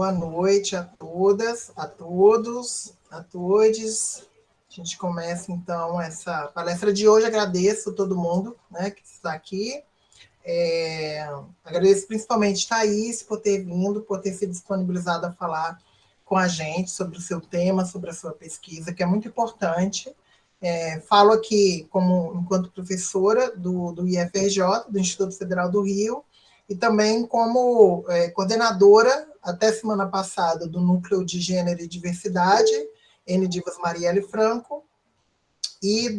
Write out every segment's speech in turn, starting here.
Boa noite a todas, a todos, a todes. A gente começa, então, essa palestra de hoje. Agradeço a todo mundo, né, que está aqui. Agradeço principalmente a Thaís por ter vindo, por ter se disponibilizado a falar com a gente sobre o seu tema, sobre a sua pesquisa, que é muito importante. Falo aqui enquanto professora do IFRJ, do Instituto Federal do Rio, e também como coordenadora, até semana passada, do Núcleo de Gênero e Diversidade, N. Divas Marielle Franco, e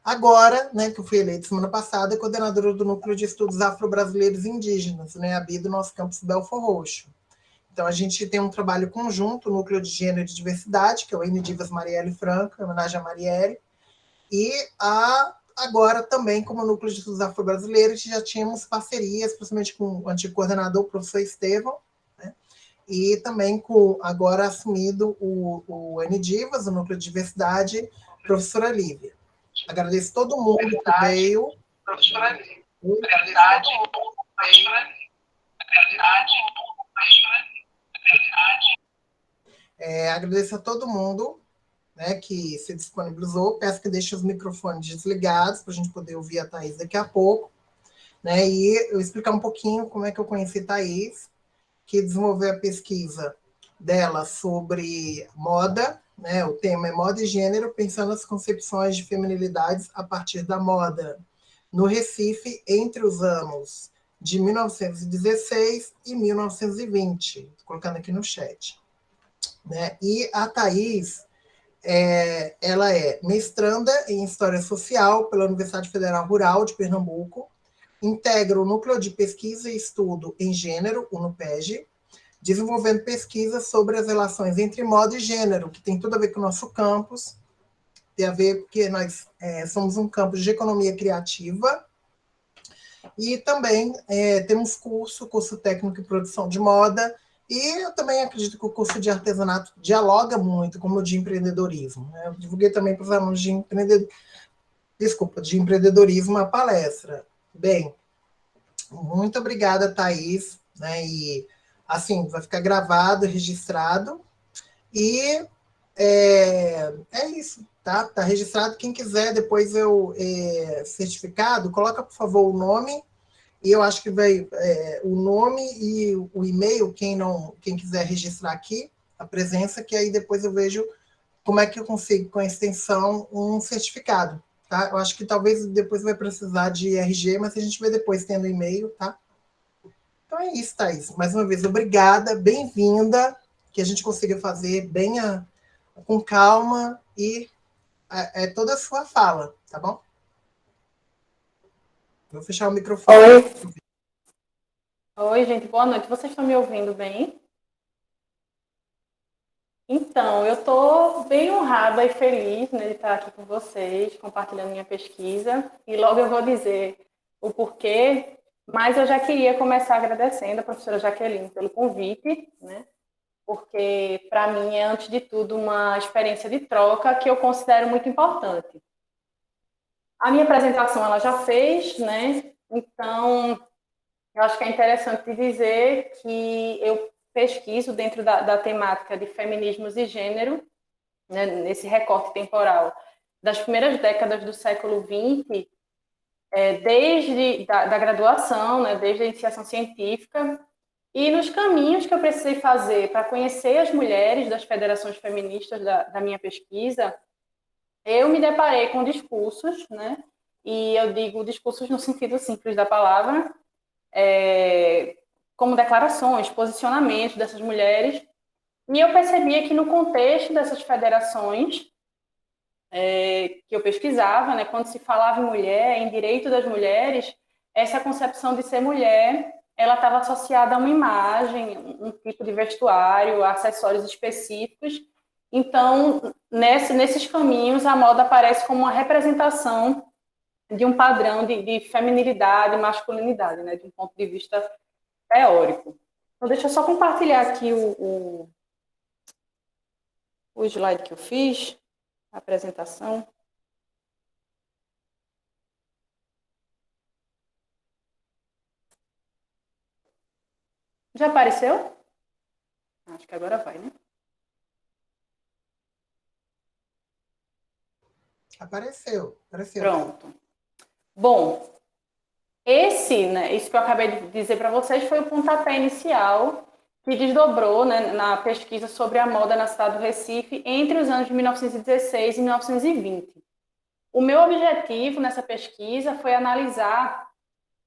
agora, né, que eu fui eleita semana passada, coordenadora do Núcleo de Estudos Afro-Brasileiros e Indígenas, né, ABI, do nosso campus Belfor Roxo. Então, a gente tem um trabalho conjunto, o Núcleo de Gênero e Diversidade, que é o N. Divas Marielle Franco, em homenagem a Marielle, e agora também como Núcleo de Estudos Afro-Brasileiros, já tínhamos parcerias, principalmente com o antigo coordenador, o professor Estevão, né, e também com, agora assumido, o N. Divas, o Núcleo de Diversidade, professora Lívia. Agradeço todo mundo que veio. Professora Lívia. Agradeço todo mundo que veio. Agradeço a todo mundo, né, que se disponibilizou. Peço que deixe os microfones desligados para a gente poder ouvir a Thaís daqui a pouco, né, e eu explicar um pouquinho como é que eu conheci a Thaís, que desenvolveu a pesquisa dela sobre moda, né, o tema é moda e gênero, pensando as concepções de feminilidades a partir da moda, no Recife, entre os anos de 1916 e 1920, estou colocando aqui no chat. Né? E a Thaís, ela é mestranda em História Social pela Universidade Federal Rural de Pernambuco, integra o Núcleo de Pesquisa e Estudo em Gênero, o NUPEG, desenvolvendo pesquisas sobre as relações entre moda e gênero, que tem tudo a ver com o nosso campus, tem a ver porque nós somos um campus de economia criativa, e também temos curso técnico em produção de moda, e eu também acredito que o curso de artesanato dialoga muito com o de empreendedorismo. Né? Eu divulguei também para os alunos de empreendedorismo a palestra. Bem, muito obrigada, Thaís, né? E assim, vai ficar gravado, registrado, e é isso, tá? Tá registrado. Quem quiser depois certificado, coloca, por favor, o nome, e eu acho que vai o nome e o e-mail, quem quiser registrar aqui, a presença, que aí depois eu vejo como é que eu consigo, com a extensão, um certificado, tá? Eu acho que talvez depois vai precisar de RG, mas a gente vê depois tendo e-mail, tá? Então é isso, Thaís. Mais uma vez, obrigada, bem-vinda, que a gente consiga fazer bem com calma e toda a sua fala, tá bom? Vou fechar o microfone. Oi, gente, boa noite. Vocês estão me ouvindo bem? Então, eu estou bem honrada e feliz, né, de estar aqui com vocês, compartilhando minha pesquisa. E logo eu vou dizer o porquê, mas eu já queria começar agradecendo a professora Jaqueline pelo convite, né? Porque, para mim, é, antes de tudo, uma experiência de troca que eu considero muito importante. A minha apresentação ela já fez, né? Então, eu acho que é interessante dizer que eu pesquiso dentro da temática de feminismos e gênero, né, nesse recorte temporal das primeiras décadas do século XX, desde da graduação, né, desde a iniciação científica, e nos caminhos que eu precisei fazer para conhecer as mulheres das federações feministas da minha pesquisa, eu me deparei com discursos, né, e eu digo discursos no sentido simples da palavra, como declarações, posicionamentos dessas mulheres, e eu percebia que no contexto dessas federações que eu pesquisava, né, quando se falava em mulher, em direito das mulheres, essa concepção de ser mulher, ela estava associada a uma imagem, um tipo de vestuário, acessórios específicos. Então, nesses caminhos, a moda aparece como uma representação de um padrão de feminilidade e masculinidade, né, de um ponto de vista teórico. Então, deixa eu só compartilhar aqui o slide que eu fiz, a apresentação. Já apareceu? Acho que agora vai, né? Apareceu. Pronto. Bom, isso que eu acabei de dizer para vocês foi o pontapé inicial que desdobrou, né, na pesquisa sobre a moda na cidade do Recife entre os anos de 1916 e 1920. O meu objetivo nessa pesquisa foi analisar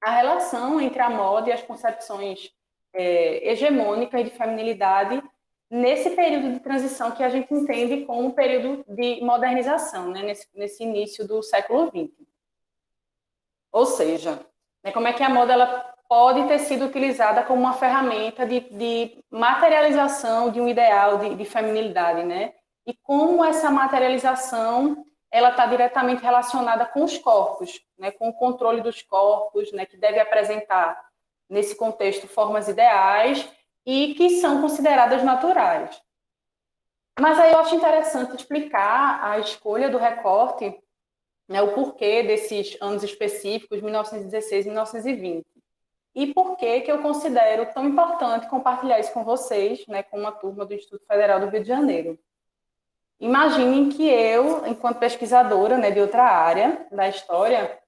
a relação entre a moda e as concepções hegemônicas de feminilidade nesse período de transição que a gente entende como um período de modernização, né, nesse início do século XX. Ou seja, né, como é que a moda ela pode ter sido utilizada como uma ferramenta de materialização de um ideal de feminilidade, né? E como essa materialização ela está diretamente relacionada com os corpos, né? Com o controle dos corpos, né? Que deve apresentar, nesse contexto, formas ideais e que são consideradas naturais. Mas aí eu acho interessante explicar a escolha do recorte, né, o porquê desses anos específicos, 1916 e 1920. E por que eu considero tão importante compartilhar isso com vocês, né, com uma turma do Instituto Federal do Rio de Janeiro. Imaginem que eu, enquanto pesquisadora, né, de outra área da história,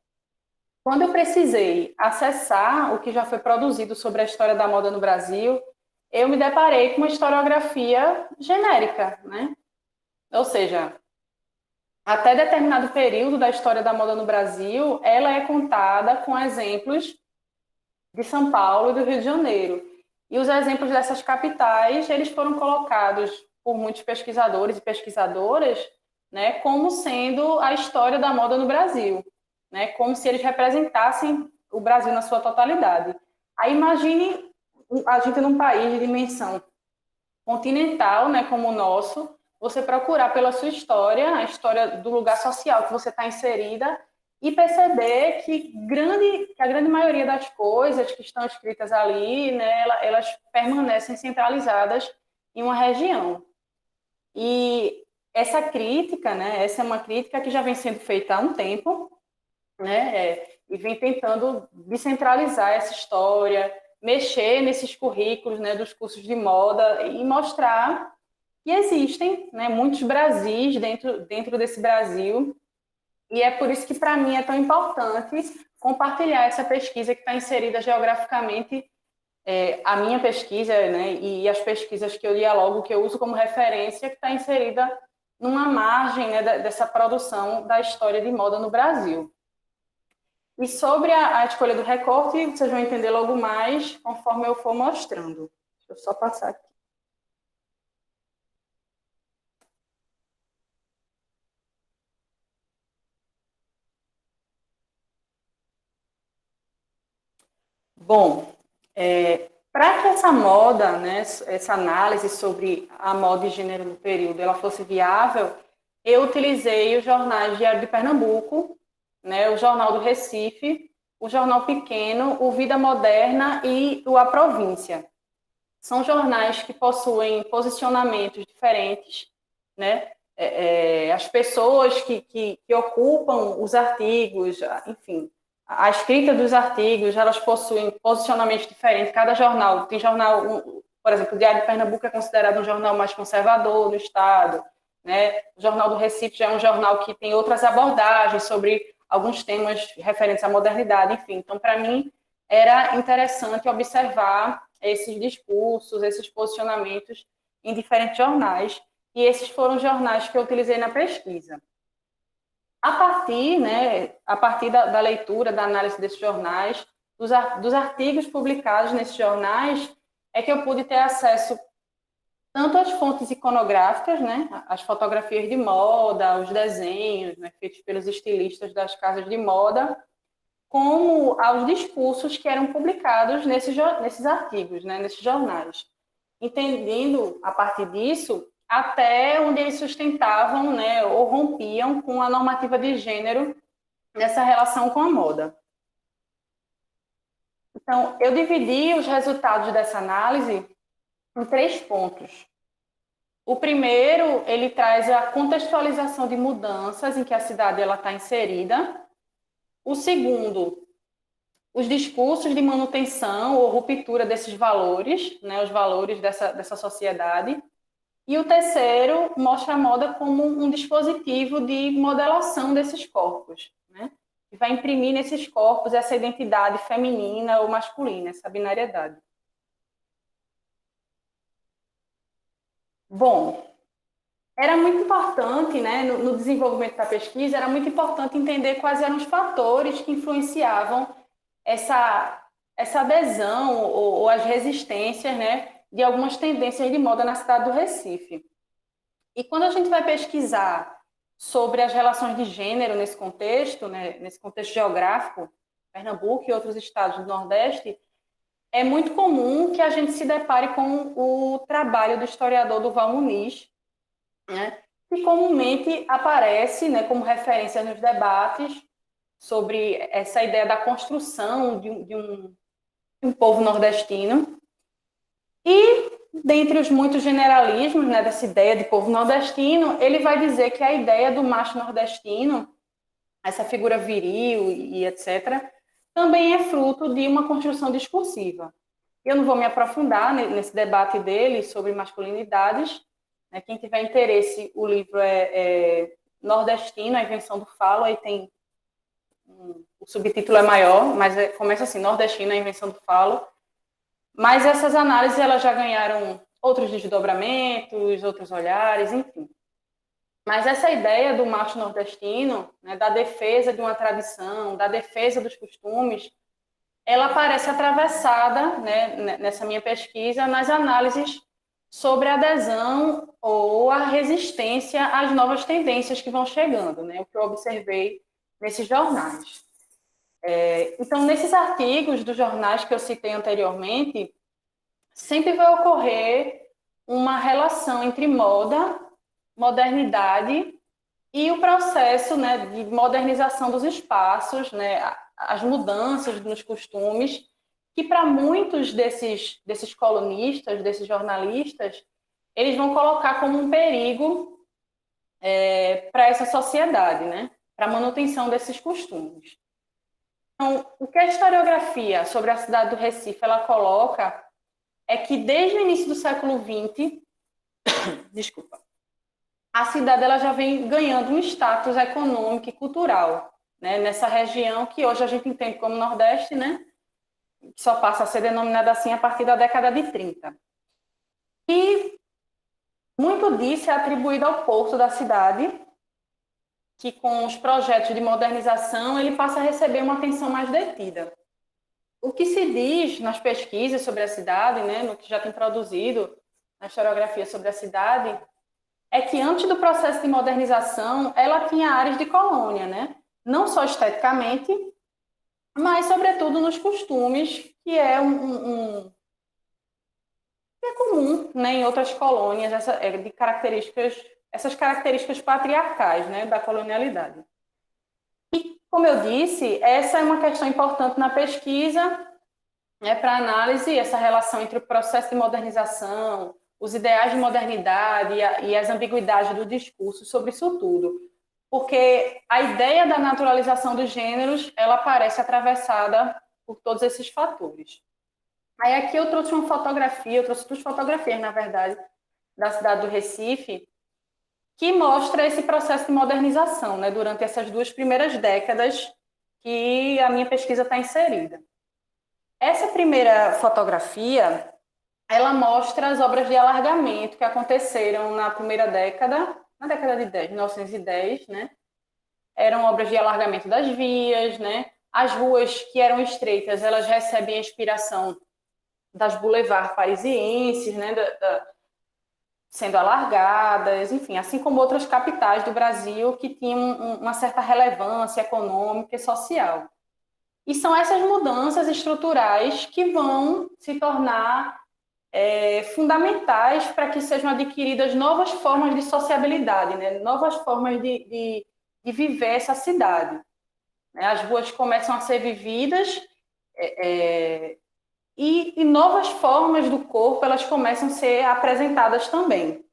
quando eu precisei acessar o que já foi produzido sobre a história da moda no Brasil, eu me deparei com uma historiografia genérica, né? Ou seja, até determinado período da história da moda no Brasil, ela é contada com exemplos de São Paulo e do Rio de Janeiro. E os exemplos dessas capitais, eles foram colocados por muitos pesquisadores e pesquisadoras, né, como sendo a história da moda no Brasil, né, como se eles representassem o Brasil na sua totalidade. Aí imagine a gente num país de dimensão continental, né, como o nosso, você procurar pela sua história, a história do lugar social que você está inserida, e perceber que a grande maioria das coisas que estão escritas ali, né, elas permanecem centralizadas em uma região. E essa crítica, né, essa é uma crítica que já vem sendo feita há um tempo, né, e vem tentando descentralizar essa história, mexer nesses currículos, né, dos cursos de moda e mostrar que existem, né, muitos Brasis dentro desse Brasil, e é por isso que para mim é tão importante compartilhar essa pesquisa que está inserida geograficamente, a minha pesquisa, né, e as pesquisas que eu dialogo, que eu uso como referência, que está inserida numa margem, né, dessa produção da história de moda no Brasil. E sobre a escolha do recorte, vocês vão entender logo mais conforme eu for mostrando. Deixa eu só passar aqui. Bom, para que essa moda, né, essa análise sobre a moda e gênero no período, ela fosse viável, eu utilizei os jornais Diário de Pernambuco, né, o Jornal do Recife, o Jornal Pequeno, o Vida Moderna e o A Província. São jornais que possuem posicionamentos diferentes, né? As pessoas que ocupam os artigos, enfim, a escrita dos artigos, elas possuem posicionamentos diferentes. Cada jornal, tem jornal, por exemplo, o Diário de Pernambuco é considerado um jornal mais conservador no estado, né? O Jornal do Recife já é um jornal que tem outras abordagens sobre alguns temas referentes à modernidade, enfim. Então, para mim, era interessante observar esses discursos, esses posicionamentos em diferentes jornais, e esses foram os jornais que eu utilizei na pesquisa. A partir da leitura, da análise desses jornais, dos artigos publicados nesses jornais, é que eu pude ter acesso tanto às fontes iconográficas, né, as fotografias de moda, os desenhos, né, feitos pelos estilistas das casas de moda, como aos discursos que eram publicados nesses artigos, né, nesses jornais. Entendendo, a partir disso, até onde eles sustentavam, né, ou rompiam com a normativa de gênero nessa relação com a moda. Então, eu dividi os resultados dessa análise em 3 pontos. O primeiro, ele traz a contextualização de mudanças em que a cidade está inserida. O segundo, os discursos de manutenção ou ruptura desses valores, né, os valores dessa sociedade. E o terceiro mostra a moda como um dispositivo de modelação desses corpos, né, que vai imprimir nesses corpos essa identidade feminina ou masculina, essa binariedade. Bom, era muito importante, né, no desenvolvimento da pesquisa, era muito importante entender quais eram os fatores que influenciavam essa adesão ou as resistências, né, de algumas tendências de moda na cidade do Recife. E quando a gente vai pesquisar sobre as relações de gênero nesse contexto, né, nesse contexto geográfico, Pernambuco e outros estados do Nordeste, é muito comum que a gente se depare com o trabalho do historiador Durval Muniz, né, que comumente aparece, né, como referência nos debates sobre essa ideia da construção de um povo nordestino. E, dentre os muitos generalismos, né, dessa ideia de povo nordestino, ele vai dizer que a ideia do macho nordestino, essa figura viril e etc., também é fruto de uma construção discursiva. Eu não vou me aprofundar nesse debate dele sobre masculinidades. Né? Quem tiver interesse, o livro é Nordestino, a Invenção do Falo, aí tem o subtítulo é maior, mas começa assim, Nordestino, a Invenção do Falo. Mas essas análises elas já ganharam outros desdobramentos, outros olhares, enfim. Mas essa ideia do macho nordestino, né, da defesa de uma tradição, da defesa dos costumes, ela aparece atravessada, né, nessa minha pesquisa, nas análises sobre a adesão ou a resistência às novas tendências que vão chegando, né, o que eu observei nesses jornais. Então, nesses artigos dos jornais que eu citei anteriormente, sempre vai ocorrer uma relação entre moda, modernidade e o processo, né, de modernização dos espaços, né, as mudanças nos costumes, que para muitos desses colunistas, desses jornalistas, eles vão colocar como um perigo para essa sociedade, né, para a manutenção desses costumes. Então, o que a historiografia sobre a cidade do Recife ela coloca é que desde o início do século XX, desculpa, a cidade ela já vem ganhando um status econômico e cultural, né, nessa região que hoje a gente entende como Nordeste, né, que só passa a ser denominada assim a partir da década de 30. E muito disso é atribuído ao porto da cidade, que com os projetos de modernização ele passa a receber uma atenção mais detida. O que se diz nas pesquisas sobre a cidade, né, no que já tem produzido na historiografia sobre a cidade, é que antes do processo de modernização, ela tinha áreas de colônia, né? Não só esteticamente, mas, sobretudo, nos costumes, que é que é comum, né, em outras colônias, essas características patriarcais, né, da colonialidade. E, como eu disse, essa é uma questão importante na pesquisa, né, para análise, essa relação entre o processo de modernização, os ideais de modernidade e as ambiguidades do discurso sobre isso tudo. Porque a ideia da naturalização dos gêneros, ela aparece atravessada por todos esses fatores. Aí aqui eu trouxe uma fotografia, eu trouxe duas fotografias, na verdade, da cidade do Recife, que mostra esse processo de modernização, né, durante essas duas primeiras décadas que a minha pesquisa está inserida. Essa primeira fotografia, ela mostra as obras de alargamento que aconteceram na primeira década, na década de 1910, né? Eram obras de alargamento das vias, né? As ruas que eram estreitas, elas recebem a inspiração das boulevards parisienses, né? Sendo alargadas, enfim, assim como outras capitais do Brasil que tinham uma certa relevância econômica e social. E são essas mudanças estruturais que vão se tornar fundamentais para que sejam adquiridas novas formas de sociabilidade, né? Novas formas de viver essa cidade. As ruas começam a ser vividas e novas formas do corpo elas começam a ser apresentadas também.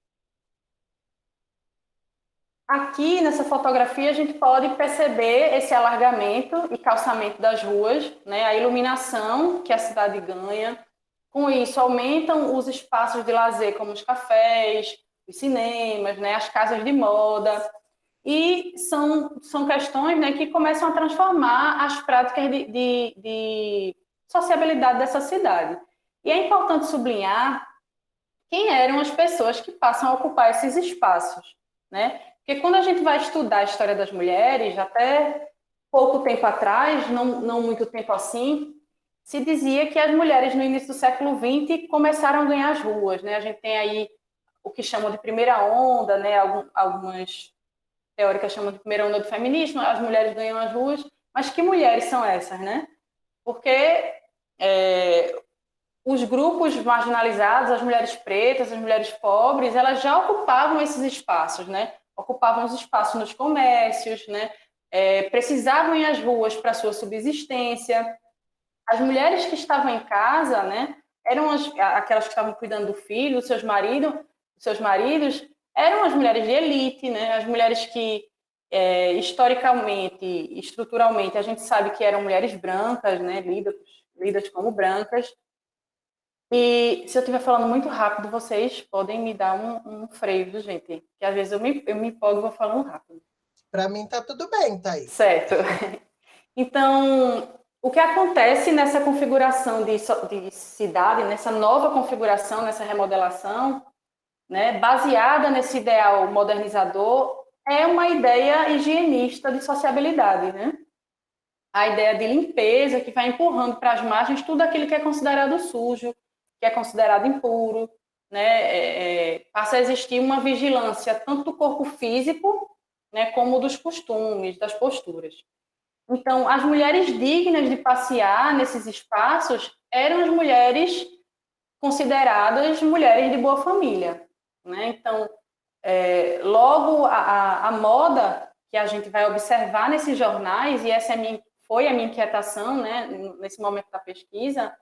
aqui nessa fotografia a gente pode perceber esse alargamento e calçamento das ruas, né? A iluminação que a cidade ganha. Com isso, aumentam os espaços de lazer, como os cafés, os cinemas, né? As casas de moda. E são questões, né, que começam a transformar as práticas de sociabilidade dessa cidade. E é importante sublinhar quem eram as pessoas que passam a ocupar esses espaços, né? Porque quando a gente vai estudar a história das mulheres, até pouco tempo atrás, não muito tempo assim, se dizia que as mulheres no início do século XX começaram a ganhar as ruas, né? A gente tem aí o que chamam de primeira onda, né? Algumas teóricas chamam de primeira onda do feminismo, as mulheres ganham as ruas, mas que mulheres são essas, né? Porque os grupos marginalizados, as mulheres pretas, as mulheres pobres, elas já ocupavam esses espaços, né? Ocupavam os espaços nos comércios, né? Precisavam ir às ruas para sua subsistência. As mulheres que estavam em casa, né? Eram aquelas que estavam cuidando do filho, dos seus maridos, eram as mulheres de elite, né? As mulheres que historicamente, estruturalmente, a gente sabe que eram mulheres brancas, né? Lidas como brancas. E se eu estiver falando muito rápido, vocês podem me dar um freio, gente. Que às vezes eu me empolgo e vou falando rápido. Para mim tá tudo bem, Thaís. Certo. Então, o que acontece nessa configuração de cidade, nessa nova configuração, nessa remodelação, né, baseada nesse ideal modernizador, é uma ideia higienista de sociabilidade, né? A ideia de limpeza que vai empurrando para as margens tudo aquilo que é considerado sujo, que é considerado impuro, né? Passa a existir uma vigilância tanto do corpo físico, né, como dos costumes, das posturas. Então, as mulheres dignas de passear nesses espaços eram as mulheres consideradas mulheres de boa família, né? Então, logo a moda que a gente vai observar nesses jornais, e essa foi a minha inquietação, né, nesse momento da pesquisa,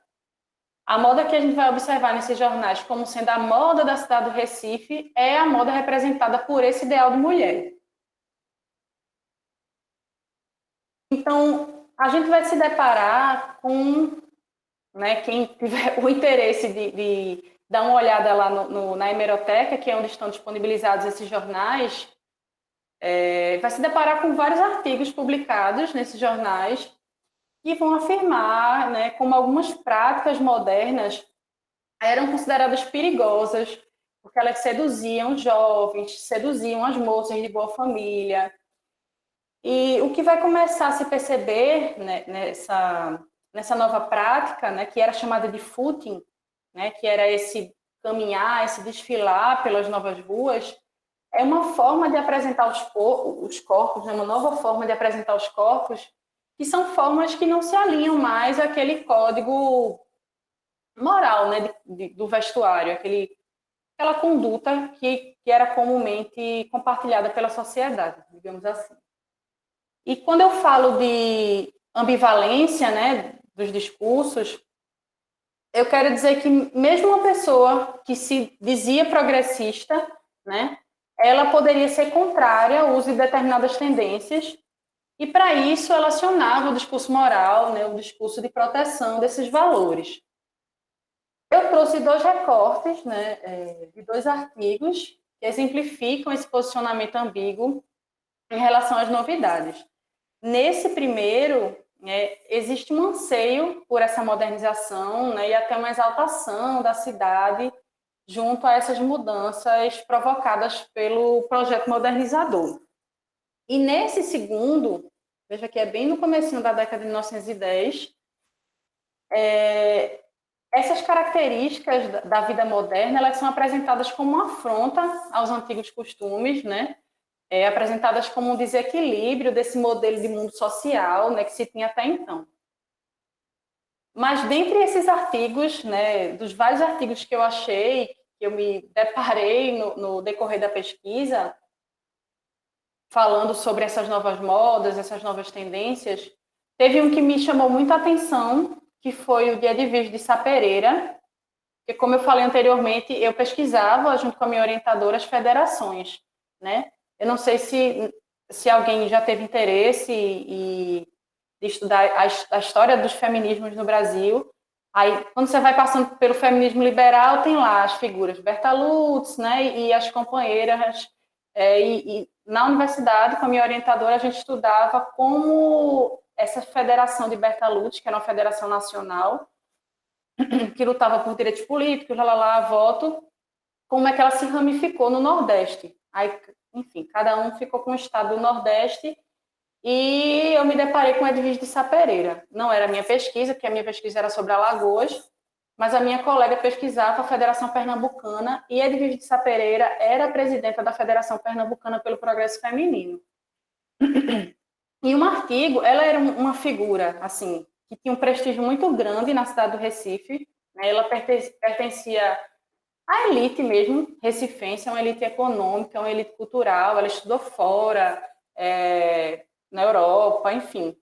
a moda que a gente vai observar nesses jornais como sendo a moda da cidade do Recife é a moda representada por esse ideal de mulher. Então, a gente vai se deparar com, né, quem tiver o interesse de dar uma olhada lá na hemeroteca, que é onde estão disponibilizados esses jornais, vai se deparar com vários artigos publicados nesses jornais que vão afirmar, né, como algumas práticas modernas eram consideradas perigosas, porque elas seduziam jovens, seduziam as moças de boa família. E o que vai começar a se perceber, né, nessa nova prática, né, que era chamada de footing, né, que era esse caminhar, esse desfilar pelas novas ruas, é uma forma de apresentar os corpos, é uma nova forma de apresentar os corpos, que são formas que não se alinham mais àquele código moral, né, do vestuário, aquela conduta que era comumente compartilhada pela sociedade, digamos assim. E quando eu falo de ambivalência, né, dos discursos, eu quero dizer que mesmo uma pessoa que se dizia progressista, né, ela poderia ser contrária ao uso de determinadas tendências, e para isso ela acionava o discurso moral, né, o discurso de proteção desses valores. Eu trouxe dois recortes, né, de dois artigos que exemplificam esse posicionamento ambíguo em relação às novidades. Nesse primeiro, existe um anseio por essa modernização, né, e até uma exaltação da cidade junto a essas mudanças provocadas pelo projeto modernizador. E nesse segundo, veja que é bem no comecinho da década de 1910, essas características da vida moderna, elas são apresentadas como uma afronta aos antigos costumes, né? Apresentadas como um desequilíbrio desse modelo de mundo social, né, que se tinha até então. Mas dentre esses artigos, né, dos vários artigos que eu achei, que eu me deparei no decorrer da pesquisa, falando sobre essas novas modas, essas novas tendências, teve um que me chamou muita atenção, que foi o de Edvige de Sá Pereira, que, como eu falei anteriormente, eu pesquisava, junto com a minha orientadora, as federações, né? Eu não sei se alguém já teve interesse de estudar a história dos feminismos no Brasil. Aí, quando você vai passando pelo feminismo liberal, tem lá as figuras Berta Lutz, né, e as companheiras. E na universidade, com a minha orientadora, a gente estudava como essa federação de Berta Lutz, que era uma federação nacional, que lutava por direitos políticos, voto, como é que ela se ramificou no Nordeste. Aí, enfim, cada um ficou com o estado do Nordeste e eu me deparei com Edviges de Sá Pereira. Não era a minha pesquisa, porque a minha pesquisa era sobre Alagoas, mas a minha colega pesquisava a Federação Pernambucana e Edviges de Sá Pereira era a presidenta da Federação Pernambucana pelo Progresso Feminino. E um artigo, ela era uma figura, assim, que tinha um prestígio muito grande na cidade do Recife, né? Ela pertencia à elite mesmo, recifense, é uma elite econômica, é uma elite cultural, ela estudou fora, na Europa, enfim.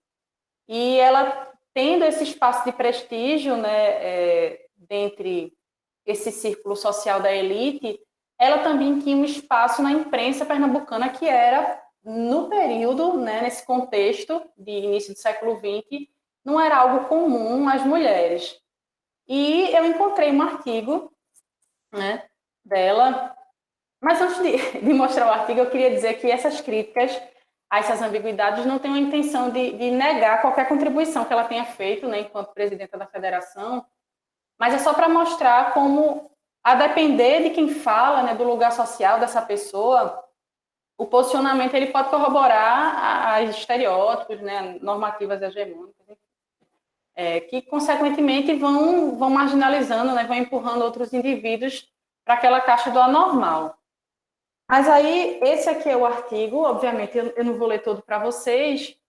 E ela, tendo esse espaço de prestígio, né, dentre esse círculo social da elite, ela também tinha um espaço na imprensa pernambucana que era, no período, né, nesse contexto de início do século XX, não era algo comum às mulheres. E eu encontrei um artigo, né, dela, mas antes de mostrar o artigo, eu queria dizer que essas críticas a essas ambiguidades não têm a intenção de negar qualquer contribuição que ela tenha feito, né, enquanto presidenta da federação, mas é só para mostrar como, a depender de quem fala, né, do lugar social dessa pessoa, o posicionamento ele pode corroborar as estereótipos, né, normativas hegemônicas, que, consequentemente, vão marginalizando, né, vão empurrando outros indivíduos para aquela caixa do anormal. Mas aí, esse aqui é o artigo, obviamente eu não vou ler todo para vocês,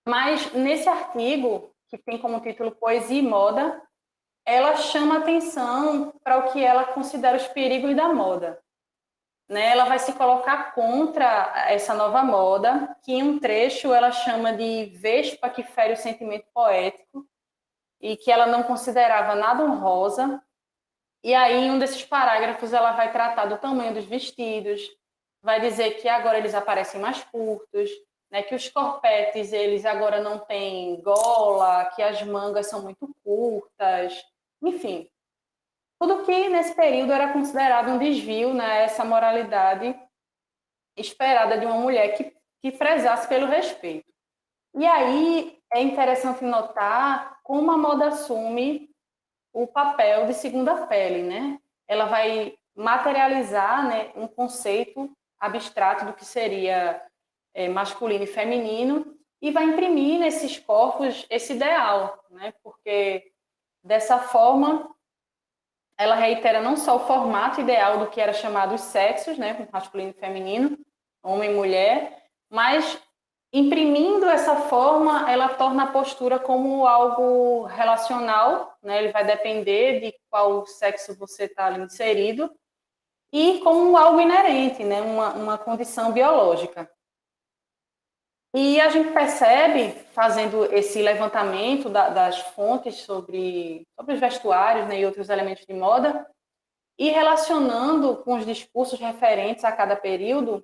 mas nesse artigo, que tem como título Poesia e Moda, ela chama atenção para o que ela considera os perigos da moda. Né? Ela vai se colocar contra essa nova moda, que em um trecho ela chama de vespa que fere o sentimento poético, e que ela não considerava nada honrosa. E aí, em um desses parágrafos, ela vai tratar do tamanho dos vestidos, vai dizer que agora eles aparecem mais curtos, né, que os corpetes eles agora não têm gola, que as mangas são muito curtas, enfim. Tudo que nesse período era considerado um desvio, né, essa moralidade esperada de uma mulher que prezasse pelo respeito. E aí é interessante notar como a moda assume o papel de segunda pele, né? Ela vai materializar, né, um conceito abstrato do que seria masculino e feminino e vai imprimir nesses corpos esse ideal, né? Porque dessa forma ela reitera não só o formato ideal do que era chamado os sexos, né, masculino e feminino, homem e mulher, mas imprimindo essa forma, ela torna a postura como algo relacional, né? Ele vai depender de qual sexo você está ali inserido, e como algo inerente, né? Uma condição biológica. E a gente percebe, fazendo esse levantamento das fontes sobre os vestuários, né, e outros elementos de moda, e relacionando com os discursos referentes a cada período,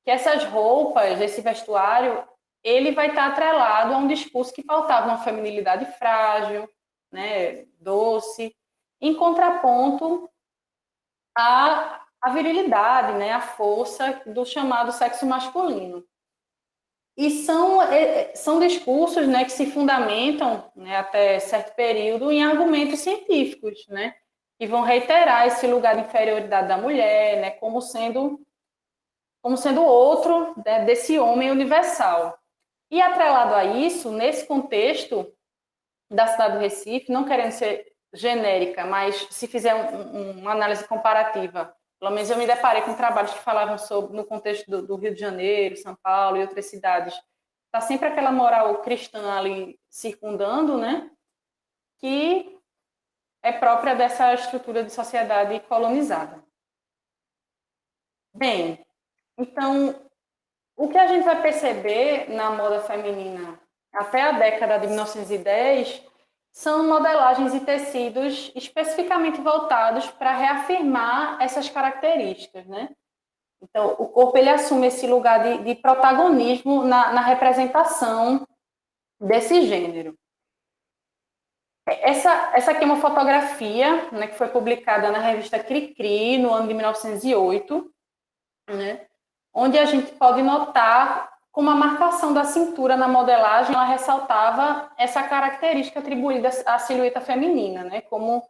que essas roupas, esse vestuário, ele vai estar atrelado a um discurso que pautava uma feminilidade frágil, né, doce, em contraponto à virilidade, né, à força do chamado sexo masculino. E são discursos, né, que se fundamentam, né, até certo período em argumentos científicos, né, que vão reiterar esse lugar de inferioridade da mulher, né, como sendo outro, né, desse homem universal. E atrelado a isso, nesse contexto da cidade do Recife, não querendo ser genérica, mas se fizer uma análise comparativa, pelo menos eu me deparei com trabalhos que falavam sobre, no contexto do Rio de Janeiro, São Paulo e outras cidades, está sempre aquela moral cristã ali circundando, né, que é própria dessa estrutura de sociedade colonizada. Bem, então, o que a gente vai perceber na moda feminina até a década de 1910 são modelagens e tecidos especificamente voltados para reafirmar essas características, né? Então, o corpo ele assume esse lugar de protagonismo na representação desse gênero. Essa aqui é uma fotografia, né, que foi publicada na revista Cri-Cri, no ano de 1908, né, onde a gente pode notar como a marcação da cintura na modelagem ela ressaltava essa característica atribuída à silhueta feminina, né, como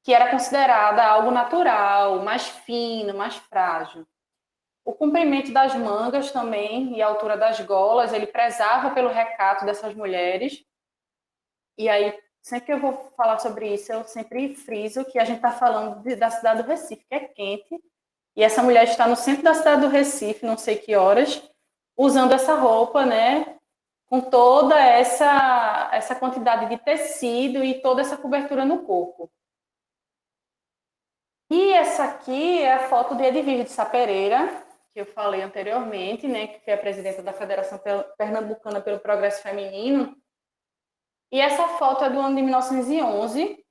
que era considerada algo natural, mais fino, mais frágil. O comprimento das mangas também e a altura das golas, ele prezava pelo recato dessas mulheres. E aí, sempre que eu vou falar sobre isso, eu sempre friso que a gente está falando da cidade do Recife, que é quente, e essa mulher está no centro da cidade do Recife, não sei que horas, usando essa roupa, né, com toda essa quantidade de tecido e toda essa cobertura no corpo. E essa aqui é a foto de Edvige de Sá Pereira, que eu falei anteriormente, né, que é a presidenta da Federação Pernambucana pelo Progresso Feminino. E essa foto é do ano de 1911.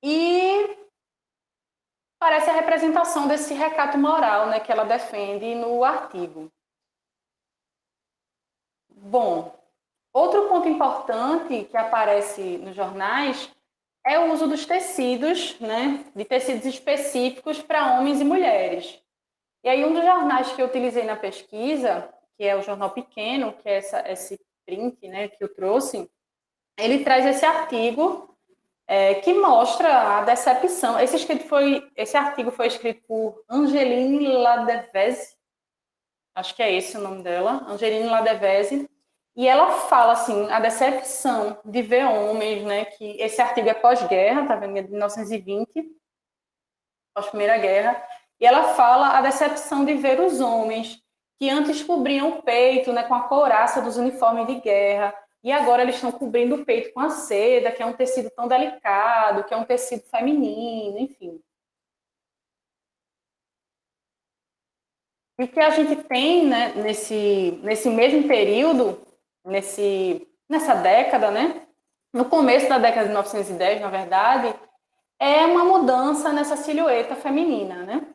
E parece a representação desse recato moral, né, que ela defende no artigo. Bom, outro ponto importante que aparece nos jornais é o uso dos tecidos, né, de tecidos específicos para homens e mulheres. E aí um dos jornais que eu utilizei na pesquisa, que é o Jornal Pequeno, que é esse print, né, que eu trouxe, ele traz esse artigo que mostra a decepção. Esse artigo foi escrito por Angeline Ladevese, acho que é esse o nome dela, Angeline Ladevese, e ela fala assim, a decepção de ver homens, né, que esse artigo é pós-guerra, tá vendo, é de 1920, pós-Primeira Guerra, e ela fala a decepção de ver os homens que antes cobriam o peito, né, com a couraça dos uniformes de guerra, e agora eles estão cobrindo o peito com a seda, que é um tecido tão delicado, que é um tecido feminino, enfim. E o que a gente tem, né, nesse mesmo período, nessa década, né, no começo da década de 1910, na verdade, é uma mudança nessa silhueta feminina, né,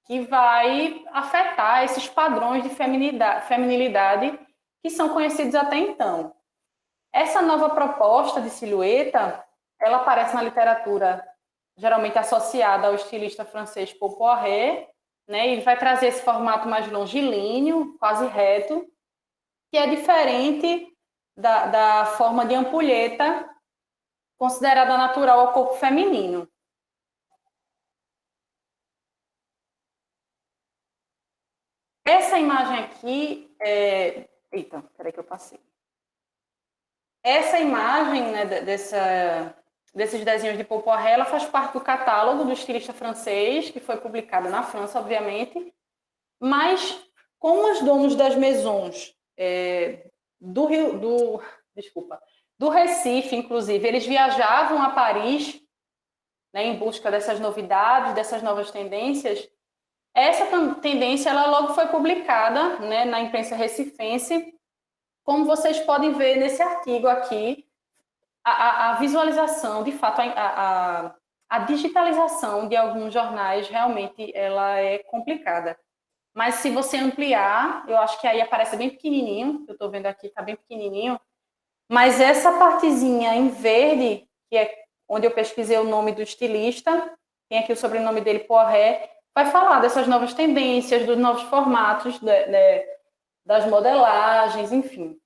que vai afetar esses padrões de feminilidade que são conhecidos até então. Essa nova proposta de silhueta, ela aparece na literatura geralmente associada ao estilista francês Paul Poiret, né? E vai trazer esse formato mais longilíneo, quase reto, que é diferente da forma de ampulheta considerada natural ao corpo feminino. Essa imagem aqui Eita, peraí que eu passei. Essa imagem, né, desses desenhos de Paul Poiret, ela faz parte do catálogo do estilista francês, que foi publicado na França, obviamente, mas como os donos das maisons do Recife, inclusive, eles viajavam a Paris, né, em busca dessas novidades, dessas novas tendências, essa tendência ela logo foi publicada, né, na imprensa recifense, como vocês podem ver nesse artigo aqui, a visualização, de fato, a digitalização de alguns jornais realmente ela é complicada. Mas se você ampliar, eu acho que aí aparece bem pequenininho, eu estou vendo aqui, está bem pequenininho, mas essa partezinha em verde, que é onde eu pesquisei o nome do estilista, tem aqui o sobrenome dele, Poiret, vai falar dessas novas tendências, dos novos formatos, das modelagens, enfim.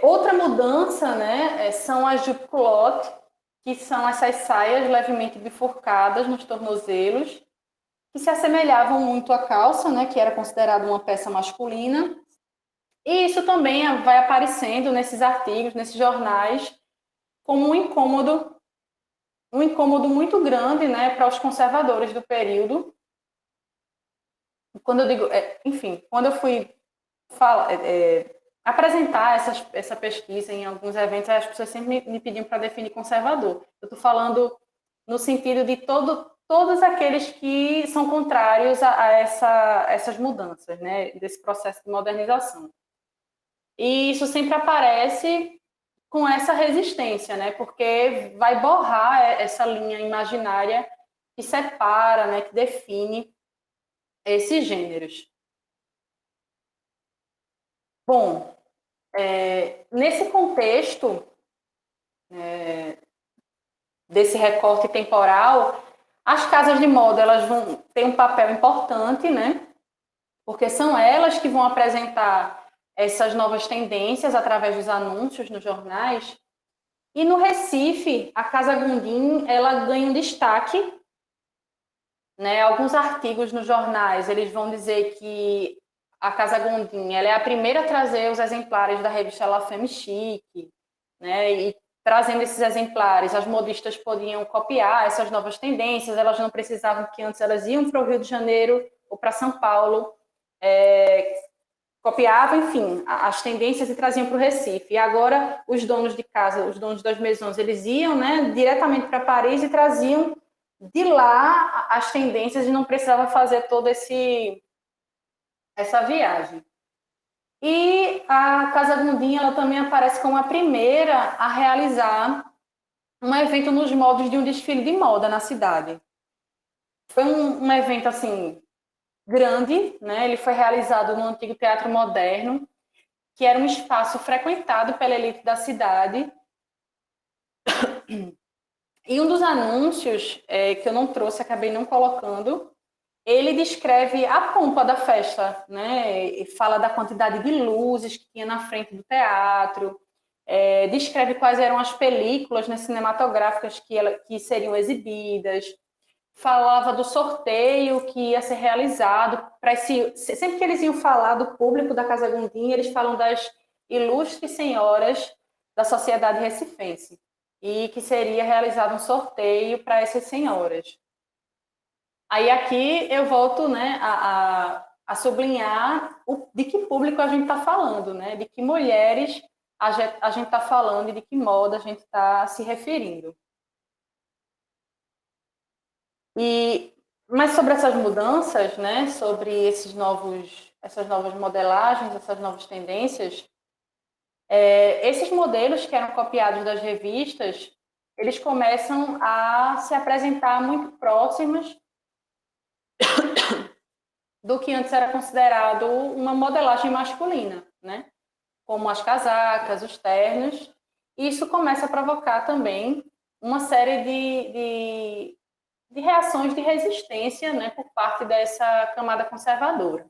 Outra mudança, né, são as jupe culotte, que são essas saias levemente bifurcadas nos tornozelos, que se assemelhavam muito à calça, né, que era considerada uma peça masculina. E isso também vai aparecendo nesses artigos, nesses jornais, como um incômodo muito grande, né, para os conservadores do período. Quando eu digo, enfim, quando eu fui apresentar essa pesquisa em alguns eventos, as pessoas sempre me pediam para definir conservador. Eu estou falando no sentido de todos aqueles que são contrários a essas mudanças, né, desse processo de modernização. E isso sempre aparece com essa resistência, né, porque vai borrar essa linha imaginária que separa, né, que define esses gêneros. Bom, nesse contexto desse recorte temporal, as casas de moda elas vão ter um papel importante, né? Porque são elas que vão apresentar essas novas tendências através dos anúncios nos jornais. E no Recife, a Casa Gondim, ela ganha um destaque, né? Alguns artigos nos jornais, eles vão dizer que a Casa Gondim, ela é a primeira a trazer os exemplares da revista La Femme Chique, né? E trazendo esses exemplares, as modistas podiam copiar essas novas tendências, elas não precisavam que antes elas iam para o Rio de Janeiro ou para São Paulo, copiavam, enfim, as tendências e traziam para o Recife. E agora os donos de casa, os donos das maisons, eles iam, né, diretamente para Paris e traziam de lá as tendências e não precisava fazer toda essa viagem. E a Casa Gondim, ela também aparece como a primeira a realizar um evento nos moldes de um desfile de moda na cidade. Foi um evento, assim, grande, né? Ele foi realizado no antigo Teatro Moderno, que era um espaço frequentado pela elite da cidade. E um dos anúncios que eu não trouxe, acabei não colocando, ele descreve a pompa da festa, né? E fala da quantidade de luzes que tinha na frente do teatro, descreve quais eram as películas, né, cinematográficas que seriam exibidas, falava do sorteio que ia ser realizado. Sempre que eles iam falar do público da Casa Gondim, eles falam das ilustres senhoras da sociedade recifense e que seria realizado um sorteio para essas senhoras. Aí aqui eu volto, né, a sublinhar de que público a gente está falando, né, de que mulheres a gente está falando e de que moda a gente está se referindo. Mas sobre essas mudanças, né, sobre essas novas modelagens, essas novas tendências, esses modelos que eram copiados das revistas, eles começam a se apresentar muito próximos do que antes era considerado uma modelagem masculina, né? Como as casacas, os ternos. E isso começa a provocar também uma série de reações de resistência, né, por parte dessa camada conservadora.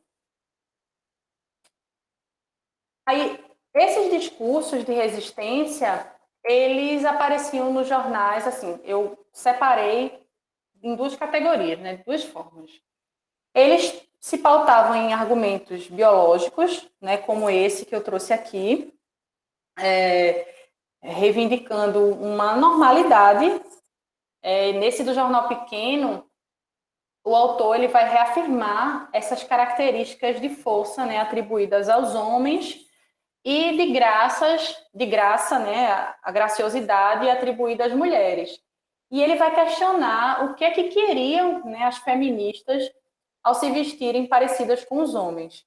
Aí, esses discursos de resistência, eles apareciam nos jornais, assim, eu separei em duas categorias, né, de duas formas. Eles se pautavam em argumentos biológicos, né, como esse que eu trouxe aqui, reivindicando uma normalidade. Nesse do Jornal Pequeno, o autor ele vai reafirmar essas características de força, né, atribuídas aos homens e de graça, né, a graciosidade atribuída às mulheres. E ele vai questionar o que é que queriam, né, as feministas ao se vestirem parecidas com os homens.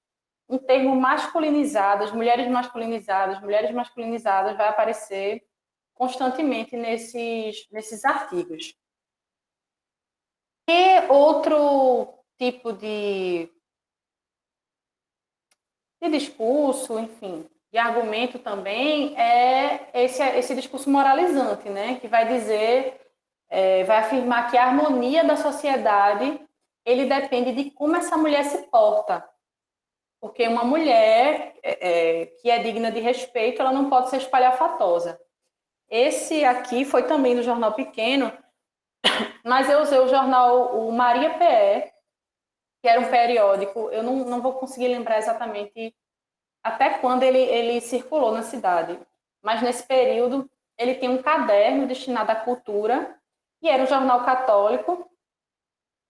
Um termo masculinizado, mulheres masculinizadas vai aparecer constantemente nesses artigos. E outro tipo de discurso, enfim, de argumento também é esse discurso moralizante, né? Que vai dizer, vai afirmar que a harmonia da sociedade ele depende de como essa mulher se porta. Porque uma mulher que é digna de respeito, ela não pode ser espalhafatosa. Esse aqui foi também no Jornal Pequeno, mas eu usei o jornal o Maria PE, que era um periódico, eu não vou conseguir lembrar exatamente até quando ele circulou na cidade, mas nesse período ele tem um caderno destinado à cultura, e era um jornal católico,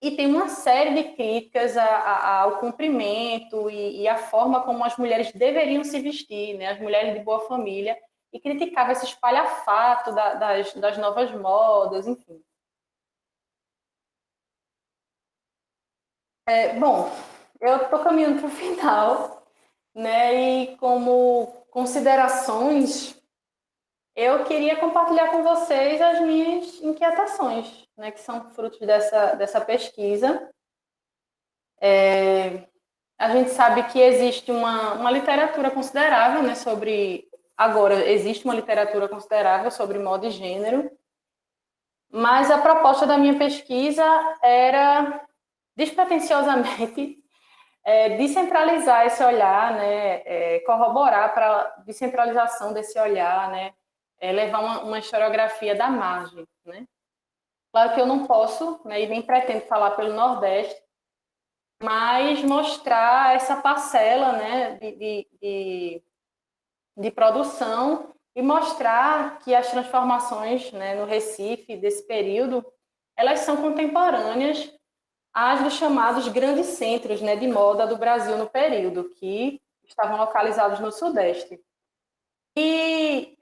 e tem uma série de críticas ao cumprimento e à forma como as mulheres deveriam se vestir, né? As mulheres de boa família, e criticava esse espalhafato das novas modas, enfim. Bom, eu estou caminhando para o final, né? E como considerações, eu queria compartilhar com vocês as minhas inquietações, né, que são frutos dessa pesquisa. A gente sabe que existe uma literatura considerável, né, agora, existe uma literatura considerável sobre moda e gênero, mas a proposta da minha pesquisa era, despretensiosamente, descentralizar esse olhar, né, corroborar para a descentralização desse olhar, né, levar uma historiografia da margem, né. Claro que eu não posso, né, e nem pretendo falar pelo Nordeste, mas mostrar essa parcela, né, de produção e mostrar que as transformações, né, no Recife desse período, elas são contemporâneas às dos chamados grandes centros, né, de moda do Brasil no período, que estavam localizados no Sudeste. E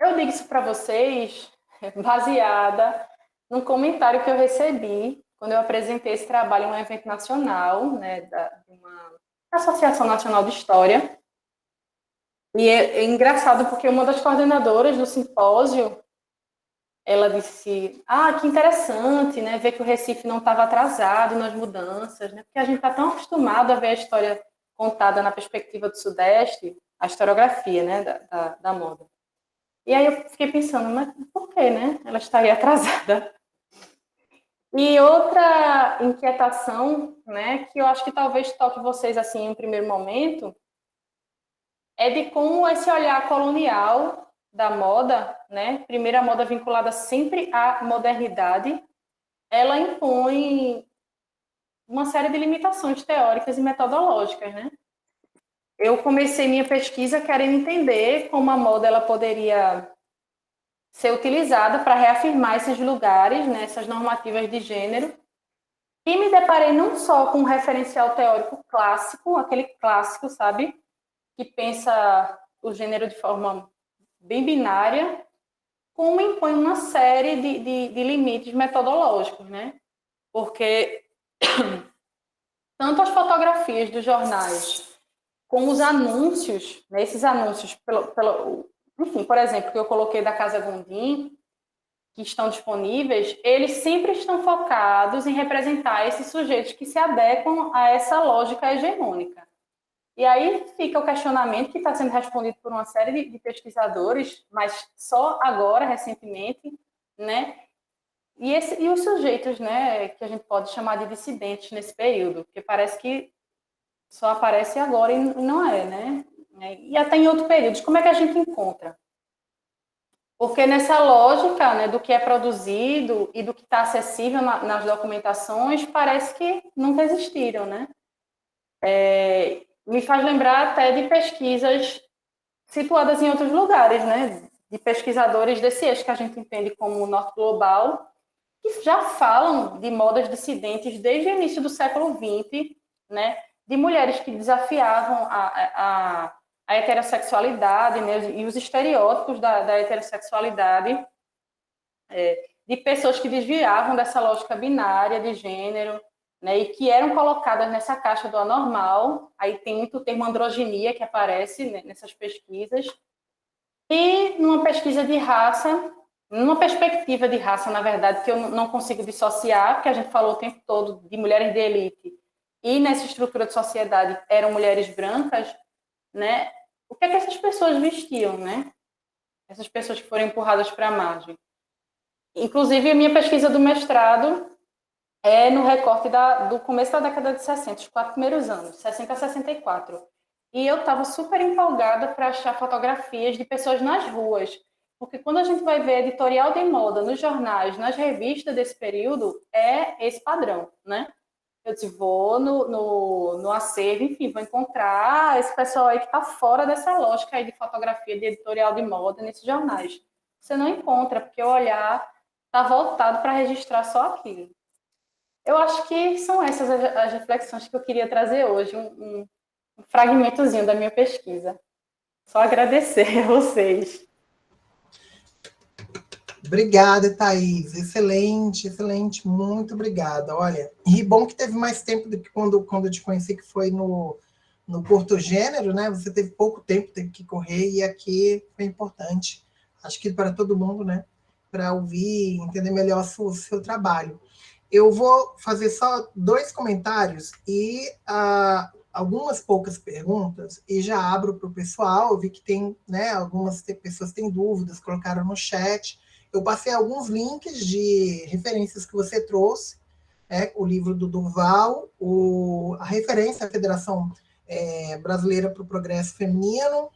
eu digo isso para vocês baseada num comentário que eu recebi quando eu apresentei esse trabalho em um evento nacional, né, de uma Associação Nacional de História. E é engraçado porque uma das coordenadoras do simpósio, ela disse, que interessante, né, ver que o Recife não estava atrasado nas mudanças, né, porque a gente está tão acostumado a ver a história contada na perspectiva do Sudeste, a historiografia, né, da moda. E aí eu fiquei pensando, mas por que, né, ela estaria atrasada? E outra inquietação, né, que eu acho que talvez toque vocês assim em um primeiro momento, é de como esse olhar colonial da moda, né, primeiro a moda vinculada sempre à modernidade, ela impõe uma série de limitações teóricas e metodológicas, né? Eu comecei minha pesquisa querendo entender como a moda ela poderia ser utilizada para reafirmar esses lugares, né, essas normativas de gênero. E me deparei não só com um referencial teórico clássico, aquele clássico, sabe, que pensa o gênero de forma bem binária, como impõe uma série de limites metodológicos, né? Porque tanto as fotografias dos jornais como os anúncios, né, esses anúncios, enfim, por exemplo, que eu coloquei da Casa Gondim, que estão disponíveis, eles sempre estão focados em representar esses sujeitos que se adequam a essa lógica hegemônica. E aí fica o questionamento que está sendo respondido por uma série de pesquisadores, mas só agora, recentemente, né? E os sujeitos, né, que a gente pode chamar de dissidentes nesse período, porque parece que só aparece agora e não é, né? E até em outros períodos. Como é que a gente encontra? Porque nessa lógica, né, do que é produzido e do que está acessível nas documentações, parece que nunca existiram, né? Me faz lembrar até de pesquisas situadas em outros lugares, né? De pesquisadores desse eixo que a gente entende como o norte global, que já falam de modas dissidentes desde o início do século XX, né? De mulheres que desafiavam a heterossexualidade, né? E os estereótipos da heterossexualidade, de pessoas que desviavam dessa lógica binária de gênero, né, e que eram colocadas nessa caixa do anormal. Aí tem muito o termo androginia que aparece, né, nessas pesquisas. E numa pesquisa de raça, numa perspectiva de raça, na verdade, que eu não consigo dissociar, porque a gente falou o tempo todo de mulheres de elite, e nessa estrutura de sociedade eram mulheres brancas, né? O que é que essas pessoas vestiam, né? Essas pessoas que foram empurradas para a margem. Inclusive, a minha pesquisa do mestrado é no recorte do começo da década de 60, os 4 primeiros anos, 60 a 64. E eu estava super empolgada para achar fotografias de pessoas nas ruas, porque quando a gente vai ver editorial de moda nos jornais, nas revistas desse período, é esse padrão, né? Eu disse, vou no acervo, enfim, vou encontrar esse pessoal aí que está fora dessa lógica aí de fotografia, de editorial de moda nesses jornais. Você não encontra, porque o olhar está voltado para registrar só aquilo. Eu acho que são essas as reflexões que eu queria trazer hoje, um fragmentozinho da minha pesquisa. Só agradecer a vocês. Obrigada, Thaís. Excelente, excelente. Muito obrigada. Olha, e bom que teve mais tempo do que quando eu te conheci, que foi no no curto gênero, né? Você teve pouco tempo, teve que correr, e aqui foi importante, acho que para todo mundo, né? Para ouvir, entender melhor o seu trabalho. Eu vou fazer só 2 comentários e algumas poucas perguntas, e já abro para o pessoal. Eu vi que tem, né, algumas pessoas têm dúvidas, colocaram no chat. Eu passei alguns links de referências que você trouxe, o livro do Durval, a referência à Federação Brasileira para o Progresso Feminino,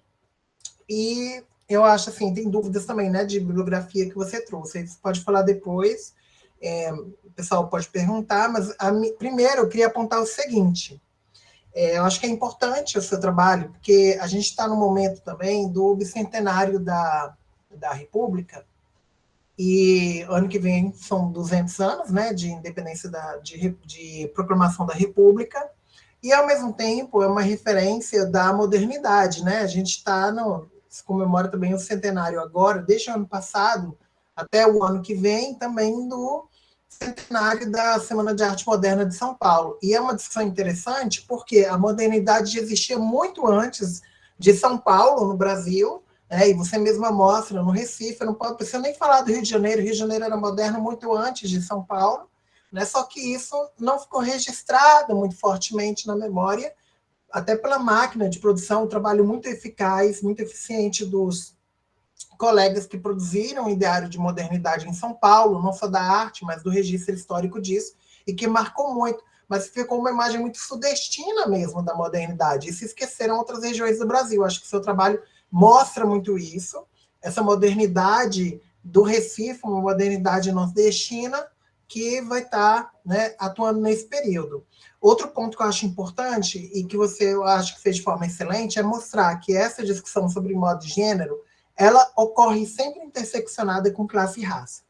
e eu acho assim, tem dúvidas também, né, de bibliografia que você trouxe. Aí você pode falar depois, o pessoal pode perguntar, mas primeiro eu queria apontar o seguinte: eu acho que é importante o seu trabalho, porque a gente está no momento também do bicentenário da República, e ano que vem são 200 anos, né, de independência, de proclamação da República, e ao mesmo tempo é uma referência da modernidade, né? A gente está se comemora também o centenário agora, desde o ano passado até o ano que vem, também do centenário da Semana de Arte Moderna de São Paulo. E é uma discussão interessante porque a modernidade existia muito antes de São Paulo, no Brasil, e você mesma mostra no Recife. Eu não precisa nem falar do Rio de Janeiro. O Rio de Janeiro era moderno muito antes de São Paulo, né? Só que isso não ficou registrado muito fortemente na memória, até pela máquina de produção, um trabalho muito eficaz, muito eficiente dos colegas que produziram o ideário de modernidade em São Paulo, não só da arte, mas do registro histórico disso, e que marcou muito, mas ficou uma imagem muito sudestina mesmo da modernidade, e se esqueceram outras regiões do Brasil. Acho que o seu trabalho mostra muito isso, essa modernidade do Recife, uma modernidade nordestina, que vai estar, né, atuando nesse período. Outro ponto que eu acho importante, e que você, eu acho que fez de forma excelente, é mostrar que essa discussão sobre modo de gênero, ela ocorre sempre interseccionada com classe e raça.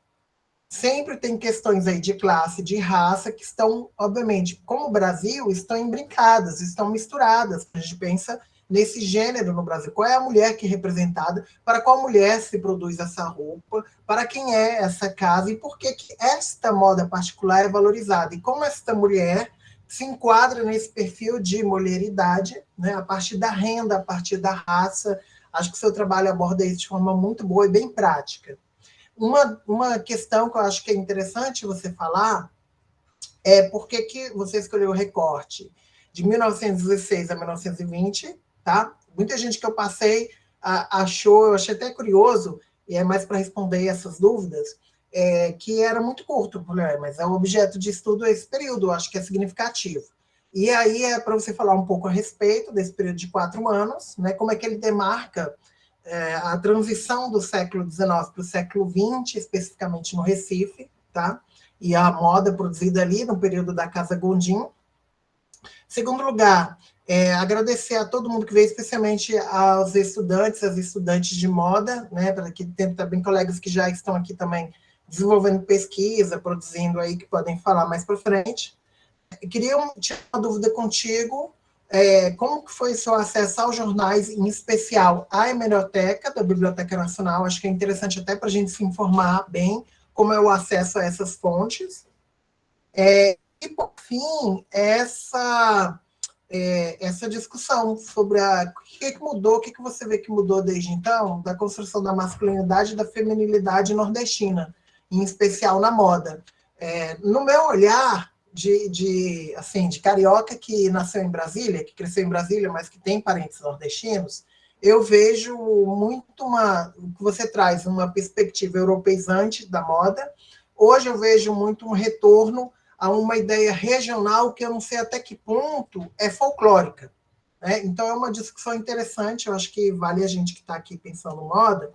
Sempre tem questões aí de classe, de raça, que estão, obviamente, como o Brasil, estão imbricadas, estão misturadas. A gente pensa nesse gênero no Brasil. Qual é a mulher que é representada? Para qual mulher se produz essa roupa? Para quem é essa casa? E por que esta moda particular é valorizada? E como esta mulher se enquadra nesse perfil de mulheridade, né, a partir da renda, a partir da raça. Acho que o seu trabalho aborda isso de forma muito boa e bem prática. Uma questão que eu acho que é interessante você falar é por que você escolheu o recorte de 1916 a 1920, tá? Muita gente que eu passei achou, eu achei até curioso, e é mais para responder essas dúvidas, que era muito curto, mas é o objeto de estudo esse período, eu acho que é significativo. E aí é para você falar um pouco a respeito desse período de 4 anos, né, como é que ele demarca a transição do século XIX para o século XX, especificamente no Recife, tá? E a moda produzida ali no período da Casa Gondim. Segundo lugar, agradecer a todo mundo que veio, especialmente aos estudantes, às estudantes de moda, né, para que tem também colegas que já estão aqui também desenvolvendo pesquisa, produzindo aí, que podem falar mais para frente. Eu queria tirar uma dúvida contigo, como que foi seu acesso aos jornais, em especial à hemeroteca da Biblioteca Nacional? Acho que é interessante até para a gente se informar bem como é o acesso a essas fontes. E, por fim, essa discussão sobre o que mudou, o que você vê que mudou desde então, da construção da masculinidade e da feminilidade nordestina, em especial na moda. No meu olhar, assim, de carioca que nasceu em Brasília, que cresceu em Brasília, mas que tem parentes nordestinos, eu vejo muito o que você traz, uma perspectiva europeizante da moda. Hoje eu vejo muito um retorno a uma ideia regional que eu não sei até que ponto é folclórica, né? Então é uma discussão interessante, eu acho que vale a gente que está aqui pensando moda,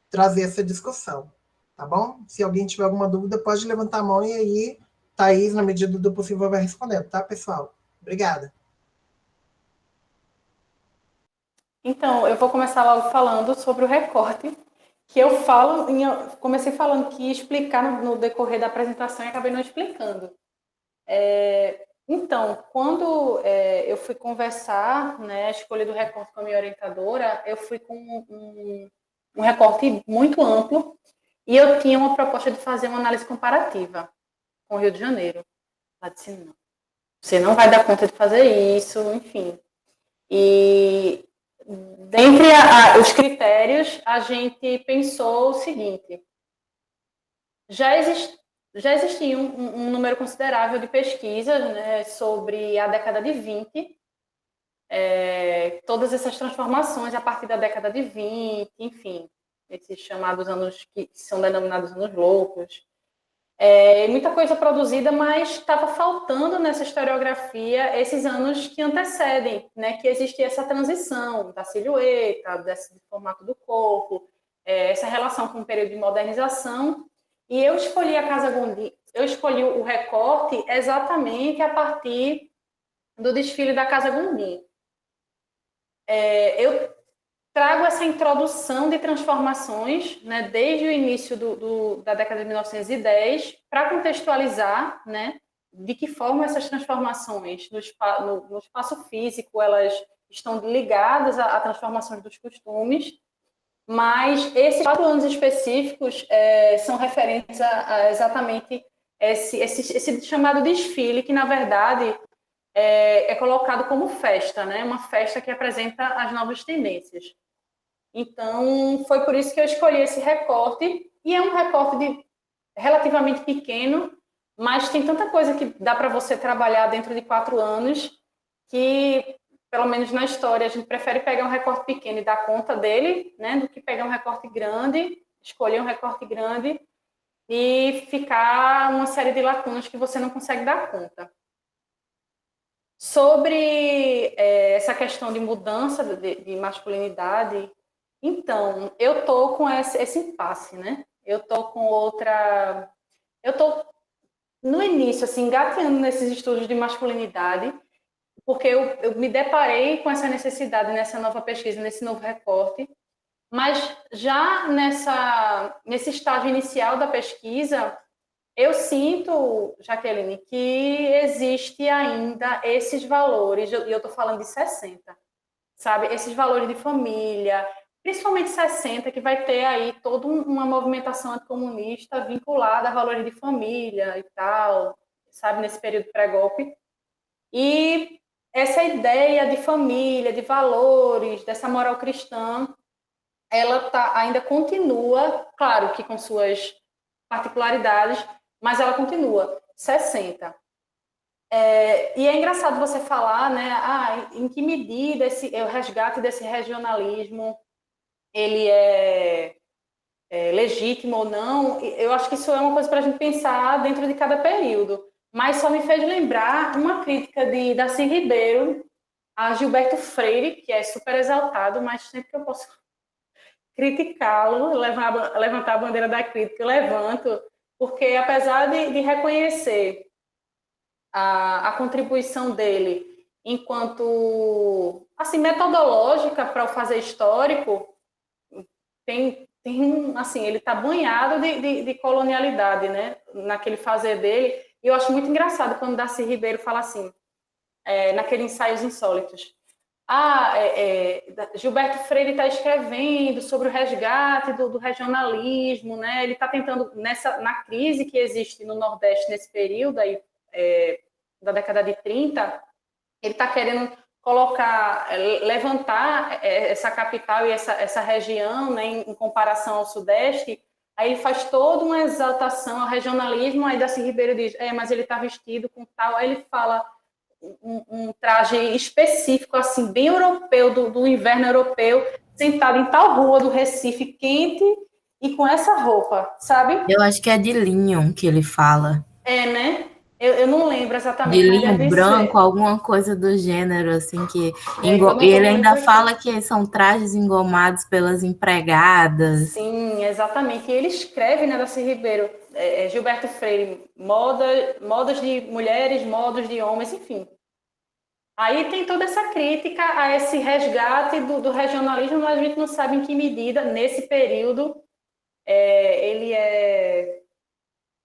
trazer essa discussão, tá bom? Se alguém tiver alguma dúvida, pode levantar a mão e aí Thaís, na medida do possível, vai respondendo, tá, pessoal? Obrigada. Então, eu vou começar logo falando sobre o recorte, que eu comecei falando que ia explicar no decorrer da apresentação e acabei não explicando. Então, quando eu fui conversar, né, a escolha do recorte com a minha orientadora, eu fui com um recorte muito amplo e eu tinha uma proposta de fazer uma análise comparativa com o Rio de Janeiro. Ela disse, não, você não vai dar conta de fazer isso, enfim. E, dentre os critérios, a gente pensou o seguinte: já existia um número considerável de pesquisas, né, sobre a década de 20, todas essas transformações a partir da década de 20, enfim, esses chamados anos que são denominados anos loucos. Muita coisa produzida, mas estava faltando nessa historiografia esses anos que antecedem, né, que existia essa transição da silhueta, desse formato do corpo, essa relação com o período de modernização. E eu escolhi a Casa Gondim, eu escolhi o recorte exatamente a partir do desfile da Casa Gondim. Eu trago essa introdução de transformações, né, desde o início da década de 1910, para contextualizar, né, de que forma essas transformações no espaço físico elas estão ligadas a transformações dos costumes, mas esses 4 anos específicos são referentes a exatamente esse chamado desfile, que, na verdade, é colocado como festa, né? Uma festa que apresenta as novas tendências. Então, foi por isso que eu escolhi esse recorte, e é um recorte relativamente pequeno, mas tem tanta coisa que dá para você trabalhar dentro de 4 anos, que, pelo menos na história, a gente prefere pegar um recorte pequeno e dar conta dele, né, do que pegar um recorte grande, escolher um recorte grande e ficar uma série de lacunas que você não consegue dar conta. Sobre essa questão de mudança de masculinidade, então, eu tô com esse impasse, né? Eu tô com outra... Eu tô no início, assim, engateando nesses estudos de masculinidade, porque eu me deparei com essa necessidade nessa nova pesquisa, nesse novo recorte, mas já nesse estágio inicial da pesquisa, eu sinto, Jaqueline, que existe ainda esses valores, e eu estou falando de 60, sabe? Esses valores de família, principalmente 60, que vai ter aí toda uma movimentação anticomunista vinculada a valores de família e tal, sabe? Nesse período pré-golpe. E essa ideia de família, de valores, dessa moral cristã, ela ainda continua, claro que com suas particularidades, mas ela continua 60. E é engraçado você falar, né, em que medida o resgate desse regionalismo ele é legítimo ou não. Eu acho que isso é uma coisa para a gente pensar dentro de cada período. Mas só me fez lembrar uma crítica de Darcy Ribeiro a Gilberto Freire, que é super exaltado, mas sempre que eu posso criticá-lo, levantar a bandeira da crítica, eu levanto, porque apesar de reconhecer a contribuição dele enquanto assim metodológica para o fazer histórico, tem assim, ele está banhado de colonialidade, né, naquele fazer dele. E eu acho muito engraçado quando Darcy Ribeiro fala assim, naquele Ensaios Insólitos: Gilberto Freire está escrevendo sobre o resgate do regionalismo, né? Ele está tentando, na crise que existe no Nordeste nesse período aí, da década de 30, ele está querendo levantar essa capital e essa região, né, em comparação ao Sudeste. Aí ele faz toda uma exaltação ao regionalismo, aí Darcy Ribeiro diz, mas ele está vestido com tal, aí ele fala um traje específico, assim, bem europeu, do inverno europeu, sentado em tal rua do Recife, quente, e com essa roupa, sabe? Eu acho que é de linho que ele fala. Né? Eu não lembro De exatamente, mas linho deve branco, ser. alguma coisa do gênero, assim, que Que eu e não ele lembro ainda perfeito. fala que são trajes engomados pelas empregadas. Sim, exatamente. E ele escreve, né, Darcy Ribeiro, Gilberto Freire, modas de mulheres, modos de homens, enfim. Aí tem toda essa crítica a esse resgate do regionalismo, mas a gente não sabe em que medida, nesse período, ele é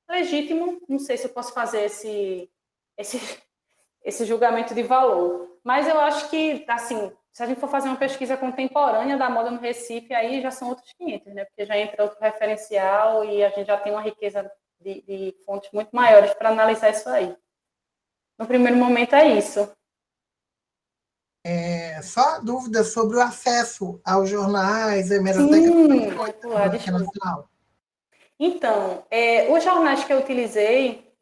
legítimo. Não sei se eu posso fazer esse julgamento de valor. Mas eu acho que, assim, se a gente for fazer uma pesquisa contemporânea da moda no Recife, aí já são outros 500, né? Porque já entra outro referencial e a gente já tem uma riqueza de fontes muito maiores para analisar isso aí. No primeiro momento é isso. Só dúvidas sobre o acesso aos jornais, a hemeroteca. Sim, Biblioteca Nacional. Então, os jornais que eu utilizei,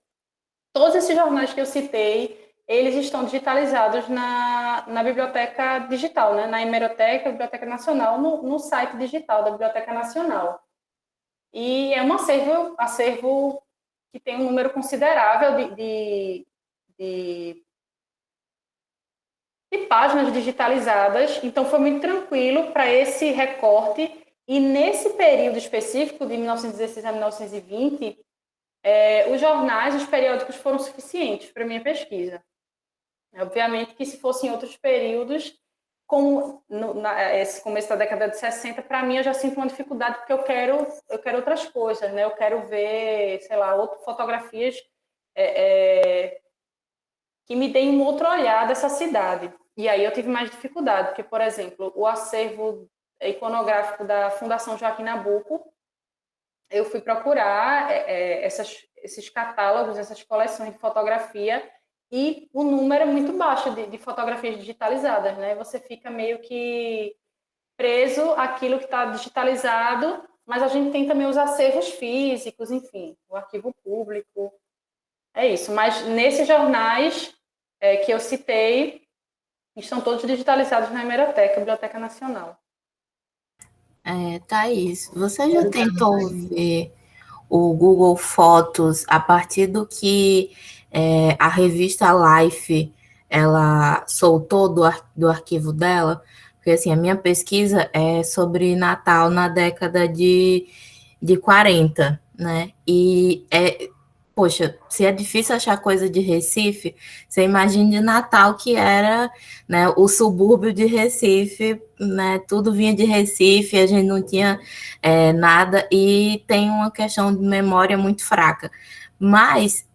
todos esses jornais que eu citei, eles estão digitalizados na biblioteca digital, né? Na hemeroteca, Biblioteca Nacional, no site digital da Biblioteca Nacional. E é um acervo que tem um número considerável de páginas digitalizadas, então foi muito tranquilo para esse recorte. E nesse período específico, de 1916 a 1920, os jornais, os periódicos foram suficientes para a minha pesquisa. Obviamente que se fossem outros períodos, como esse começo da década de 60, para mim eu já sinto uma dificuldade, porque eu quero outras coisas, né? Eu quero ver, sei lá, fotografias que me deem um outro olhar dessa cidade. E aí eu tive mais dificuldade, porque, por exemplo, o acervo iconográfico da Fundação Joaquim Nabuco, eu fui procurar esses catálogos, essas coleções de fotografia, e o número é muito baixo de fotografias digitalizadas, né? Você fica meio que preso àquilo que está digitalizado, mas a gente tem também os acervos físicos, enfim, o arquivo público. É isso. Mas nesses jornais que eu citei, estão todos digitalizados na Hemeroteca, Biblioteca Nacional. Thaís, você já tentou ver o Google Fotos a partir do que a revista Life ela soltou do arquivo dela? Porque assim, a minha pesquisa é sobre Natal na década de 40, né? Poxa, se é difícil achar coisa de Recife, você imagina de Natal que era, né, o subúrbio de Recife, né? Tudo vinha de Recife, a gente não tinha nada, e tem uma questão de memória muito fraca. Mas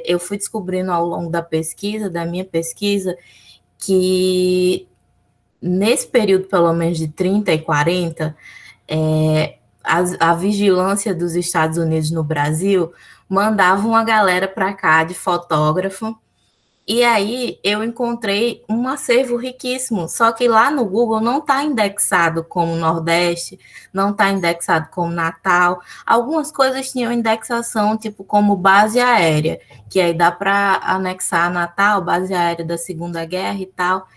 eu fui descobrindo ao longo da minha pesquisa, que nesse período, pelo menos de 30 e 40, a vigilância dos Estados Unidos no Brasil mandava uma galera para cá de fotógrafo, e aí eu encontrei um acervo riquíssimo, só que lá no Google não está indexado como Nordeste, não está indexado como Natal. Algumas coisas tinham indexação, tipo como base aérea, que aí dá para anexar Natal, base aérea da Segunda Guerra e tal.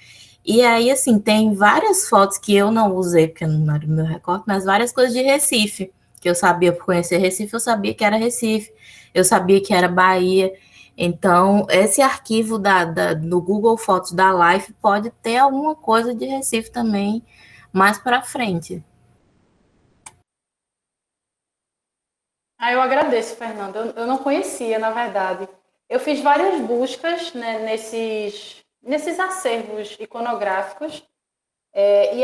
E aí, assim, tem várias fotos que eu não usei, porque não era o meu recorte, mas várias coisas de Recife, que eu sabia, por conhecer Recife, eu sabia que era Recife, eu sabia que era Bahia. Então, esse arquivo do Google Fotos da Life pode ter alguma coisa de Recife também mais para frente. Eu agradeço, Fernando. Eu não conhecia, na verdade. Eu fiz várias buscas, né, nesses acervos iconográficos, e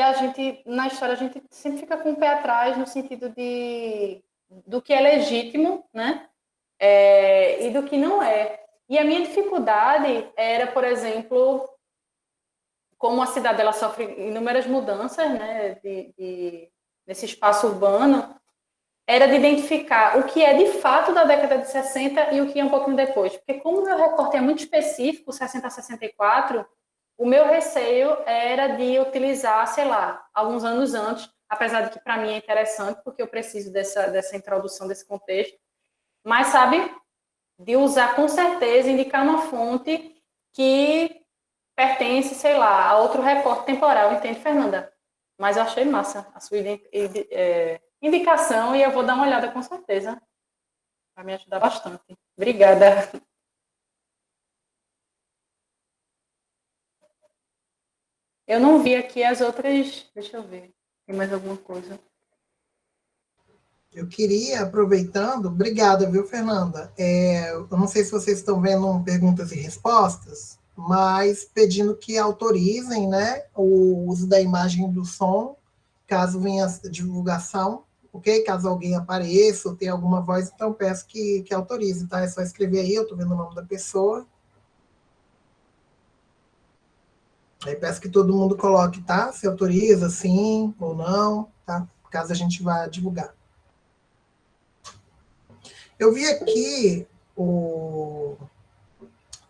na história, a gente sempre fica com o pé atrás no sentido do que é legítimo, né, e do que não é. E a minha dificuldade era, por exemplo, como a cidade ela sofre inúmeras mudanças, né, nesse espaço urbano, era de identificar o que é de fato da década de 60 e o que é um pouquinho depois. Porque como o meu recorte é muito específico, 60 a 64, o meu receio era de utilizar, sei lá, alguns anos antes, apesar de que para mim é interessante, porque eu preciso dessa introdução, desse contexto, mas, sabe, de usar com certeza, indicar uma fonte que pertence, sei lá, a outro recorte temporal, entende, Fernanda? Mas eu achei massa a sua indicação, e eu vou dar uma olhada com certeza. Vai me ajudar bastante. Obrigada. Eu não vi aqui as outras. Deixa eu ver. Tem mais alguma coisa? Eu queria, aproveitando, obrigada, viu, Fernanda? Eu não sei se vocês estão vendo perguntas e respostas, mas pedindo que autorizem, né, o uso da imagem e do som, caso venha a divulgação, ok? Caso alguém apareça ou tenha alguma voz, então peço que autorize, tá? É só escrever aí, eu estou vendo o nome da pessoa. Aí peço que todo mundo coloque, tá? Se autoriza, sim ou não, tá? Caso a gente vá divulgar. Eu vi aqui,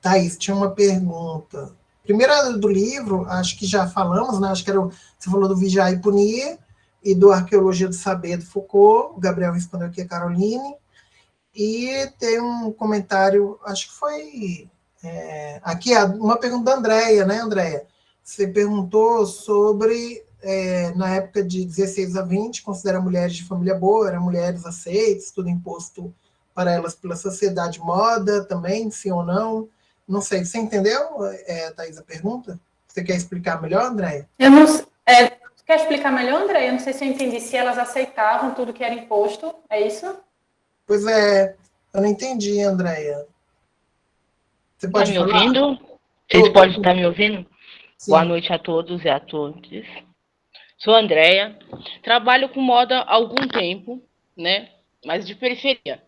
Thaís, tinha uma pergunta. primeira do livro, acho que já falamos, né? Acho que você falou do Vigiar e Punir e do Arqueologia do Saber do Foucault. O Gabriel respondeu aqui a Caroline. E tem um comentário, acho que foi aqui, uma pergunta da Andréia, né, Andréia? Você perguntou sobre, na época de 16 a 20, considera mulheres de família boa, eram mulheres aceitas, tudo imposto para elas pela sociedade moda também, sim ou não? Não sei, você entendeu, Thaís, a pergunta? Você quer explicar melhor, Andréia? Eu não quer explicar melhor, Andréia? Eu não sei se eu entendi, se elas aceitavam tudo que era imposto, é isso? Pois é, eu não entendi, Andréia. Você pode me falar? Ouvindo? Vocês podem estar me ouvindo? Sim. Boa noite a todos e a todas. Sou Andréia, trabalho com moda há algum tempo, né? Mas de periferia.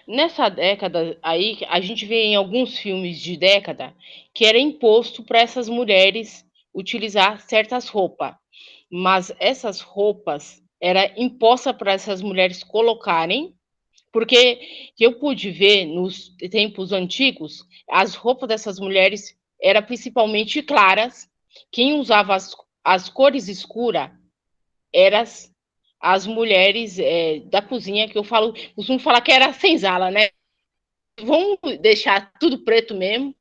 Nessa década aí, a gente vê em alguns filmes de década que era imposto para essas mulheres utilizar certas roupas. Mas essas roupas era imposta para essas mulheres colocarem, porque eu pude ver nos tempos antigos, as roupas dessas mulheres eram principalmente claras. Quem usava as cores escuras eram as mulheres da cozinha, que eu costumo falar que era senzala, né? Vamos deixar tudo preto mesmo.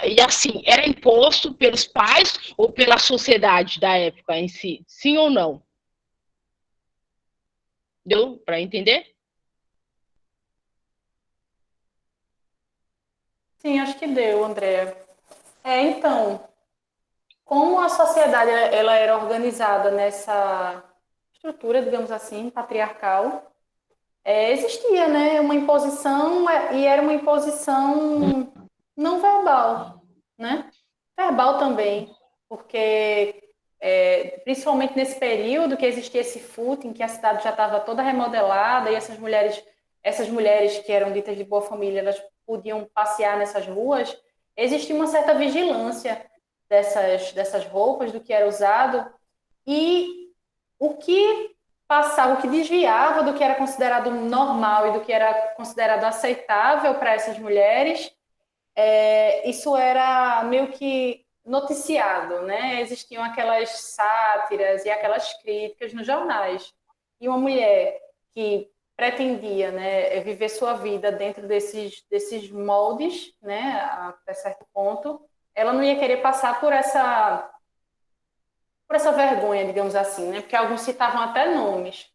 E assim, era imposto pelos pais ou pela sociedade da época em si? Sim ou não? Deu para entender? Sim, acho que deu, Andréia. Então, como a sociedade ela era organizada nessa estrutura, digamos assim, patriarcal, existia, né, uma imposição, e era uma imposição não verbal, né? Verbal também, porque principalmente nesse período que existia esse footing, que a cidade já estava toda remodelada e essas mulheres que eram ditas de boa família, elas podiam passear nessas ruas, existia uma certa vigilância dessas roupas, do que era usado, e o que passava, o que desviava do que era considerado normal e do que era considerado aceitável para essas mulheres, isso era meio que noticiado, né? Existiam aquelas sátiras e aquelas críticas nos jornais. E uma mulher que pretendia, né, viver sua vida dentro desses moldes, né, até certo ponto, ela não ia querer passar por essa vergonha, digamos assim, né? Porque alguns citavam até nomes.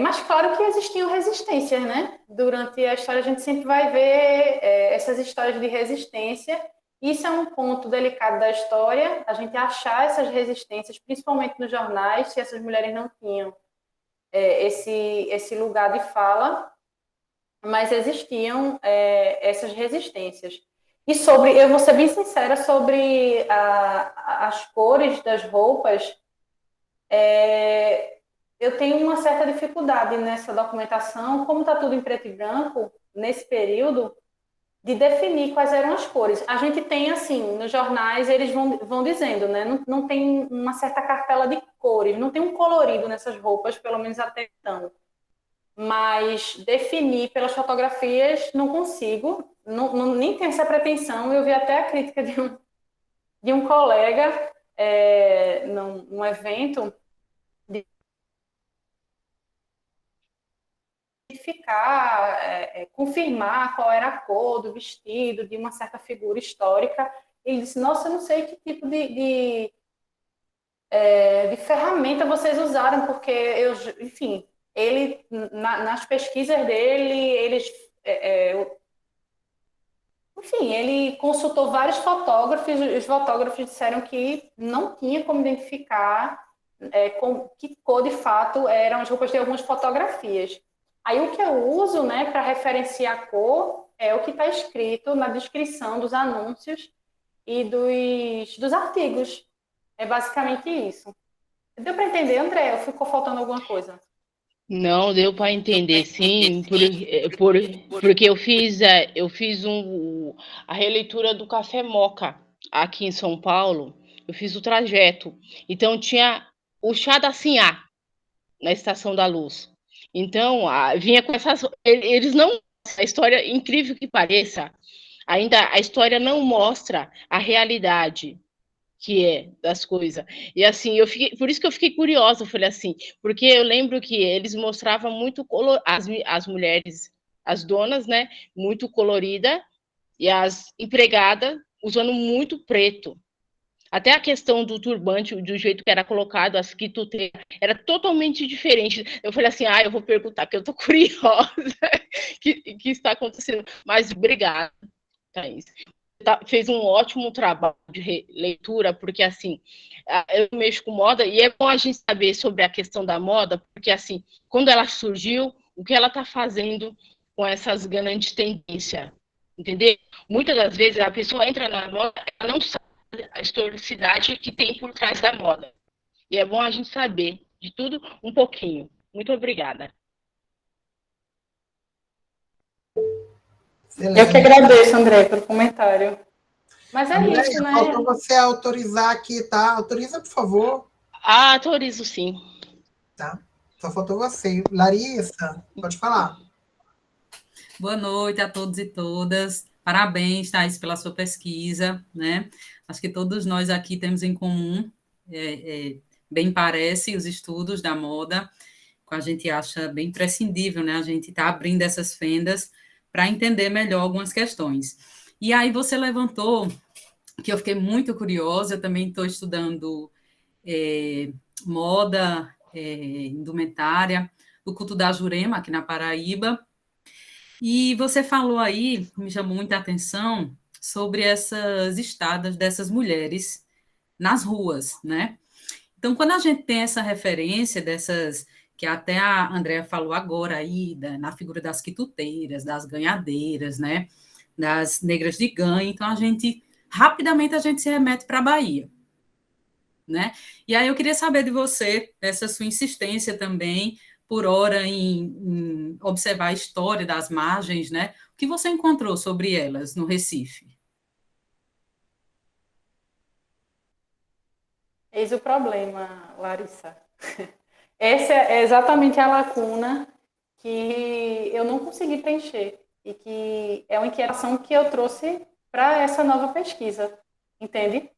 Mas claro que existiam resistências, né? Durante a história a gente sempre vai ver essas histórias de resistência. Isso é um ponto delicado da história, a gente achar essas resistências, principalmente nos jornais, se essas mulheres não tinham esse lugar de fala, mas existiam essas resistências. E eu vou ser bem sincera sobre as cores das roupas, eu tenho uma certa dificuldade nessa documentação, como está tudo em preto e branco, nesse período, de definir quais eram as cores. A gente tem, assim, nos jornais, eles vão dizendo, né? Não tem uma certa cartela de cores, não tem um colorido nessas roupas, pelo menos até então. Mas definir pelas fotografias, não consigo, nem tenho essa pretensão. Eu vi até a crítica de um colega num evento, confirmar qual era a cor do vestido de uma certa figura histórica. Ele disse, nossa, eu não sei que tipo de ferramenta vocês usaram, porque enfim, ele, nas pesquisas dele, enfim, ele consultou vários fotógrafos, os fotógrafos disseram que não tinha como identificar com que cor de fato eram as roupas de algumas fotografias. Aí o que eu uso, né, para referenciar a cor é o que está escrito na descrição dos anúncios e dos artigos. É basicamente isso. Deu para entender, André? Ou ficou faltando alguma coisa? Não, deu para entender, sim, porque eu fiz a releitura do Café Moca aqui em São Paulo. Eu fiz o trajeto. Então tinha o chá da Sinhá na Estação da Luz. Então vinha com essas. Eles não. A história, incrível que pareça, Ainda a história não mostra a realidade que é das coisas. E assim, por isso que eu fiquei curiosa, eu falei assim, porque eu lembro que eles mostravam muito as mulheres, as donas, né, muito colorida e as empregadas usando muito preto. Até a questão do turbante, do jeito que era colocado, as quituteiras, era totalmente diferente. Eu falei assim, eu vou perguntar, que eu tô curiosa que está acontecendo. Mas obrigada, Thaís. Fez um ótimo trabalho de leitura, porque assim, eu mexo com moda e é bom a gente saber sobre a questão da moda, porque assim, quando ela surgiu, o que ela está fazendo com essas grandes tendências, entendeu? Muitas das vezes a pessoa entra na moda, ela não sabe a historicidade que tem por trás da moda. E é bom a gente saber de tudo um pouquinho. Muito obrigada. Excelente. Eu que agradeço, André, pelo comentário. Mas é André, isso, né? faltou você autorizar aqui, tá? Autoriza, por favor. Autorizo sim. Tá? Só faltou você. Larissa, pode falar. Boa noite a todos e todas. Parabéns, Thaís, pela sua pesquisa, né? Acho que todos nós aqui temos em comum, bem parece, os estudos da moda, que a gente acha bem imprescindível, né? A gente está abrindo essas fendas para entender melhor algumas questões. E aí você levantou, que eu fiquei muito curiosa, eu também estou estudando moda, indumentária, do culto da Jurema, aqui na Paraíba. E você falou aí, me chamou muita atenção, sobre essas estadas dessas mulheres nas ruas, né? Então, quando a gente tem essa referência dessas, que até a Andrea falou agora aí, na figura das quituteiras, das ganhadeiras, né? Das negras de ganho, então rapidamente a gente se remete para a Bahia, né? E aí eu queria saber de você, essa sua insistência também, por hora, em observar a história das margens, né? O que você encontrou sobre elas no Recife? Eis o problema, Larissa. Essa é exatamente a lacuna que eu não consegui preencher e que é uma inquietação que eu trouxe para essa nova pesquisa, entende?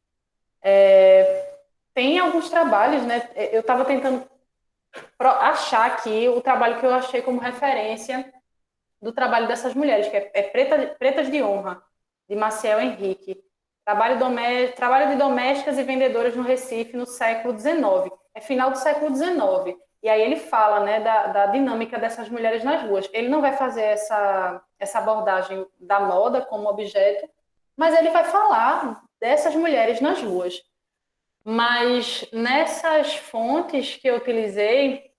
Tem alguns trabalhos, né? Eu estava tentando achar aqui o trabalho que eu achei como referência do trabalho dessas mulheres, que é Pretas de Honra, de Maciel Henrique. Trabalho de domésticas e vendedoras no Recife no século XIX. É final do século XIX. E aí ele fala, né, da dinâmica dessas mulheres nas ruas. Ele não vai fazer essa abordagem da moda como objeto, mas ele vai falar dessas mulheres nas ruas. Mas nessas fontes que eu utilizei,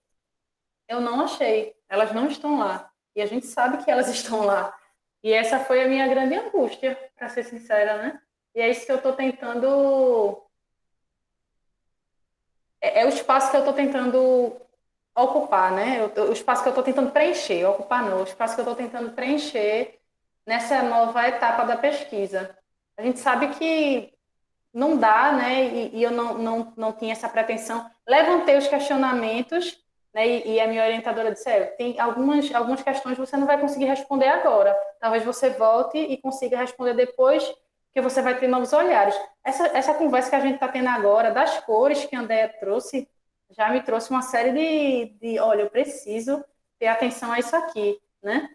eu não achei. Elas não estão lá. E a gente sabe que elas estão lá. E essa foi a minha grande angústia, para ser sincera, né? E é isso que eu estou tentando... É o espaço que eu estou tentando ocupar, né? O espaço que eu estou tentando preencher. Ocupar não, o espaço que eu estou tentando preencher nessa nova etapa da pesquisa. A gente sabe que não dá, né? E eu não tinha essa pretensão. Levantei os questionamentos, né? E a minha orientadora disse, tem algumas questões que você não vai conseguir responder agora. Talvez você volte e consiga responder depois, que você vai ter novos olhares. Essa conversa que a gente está tendo agora, das cores que a Andrea trouxe, já me trouxe uma série de olha, eu preciso ter atenção a isso aqui, né?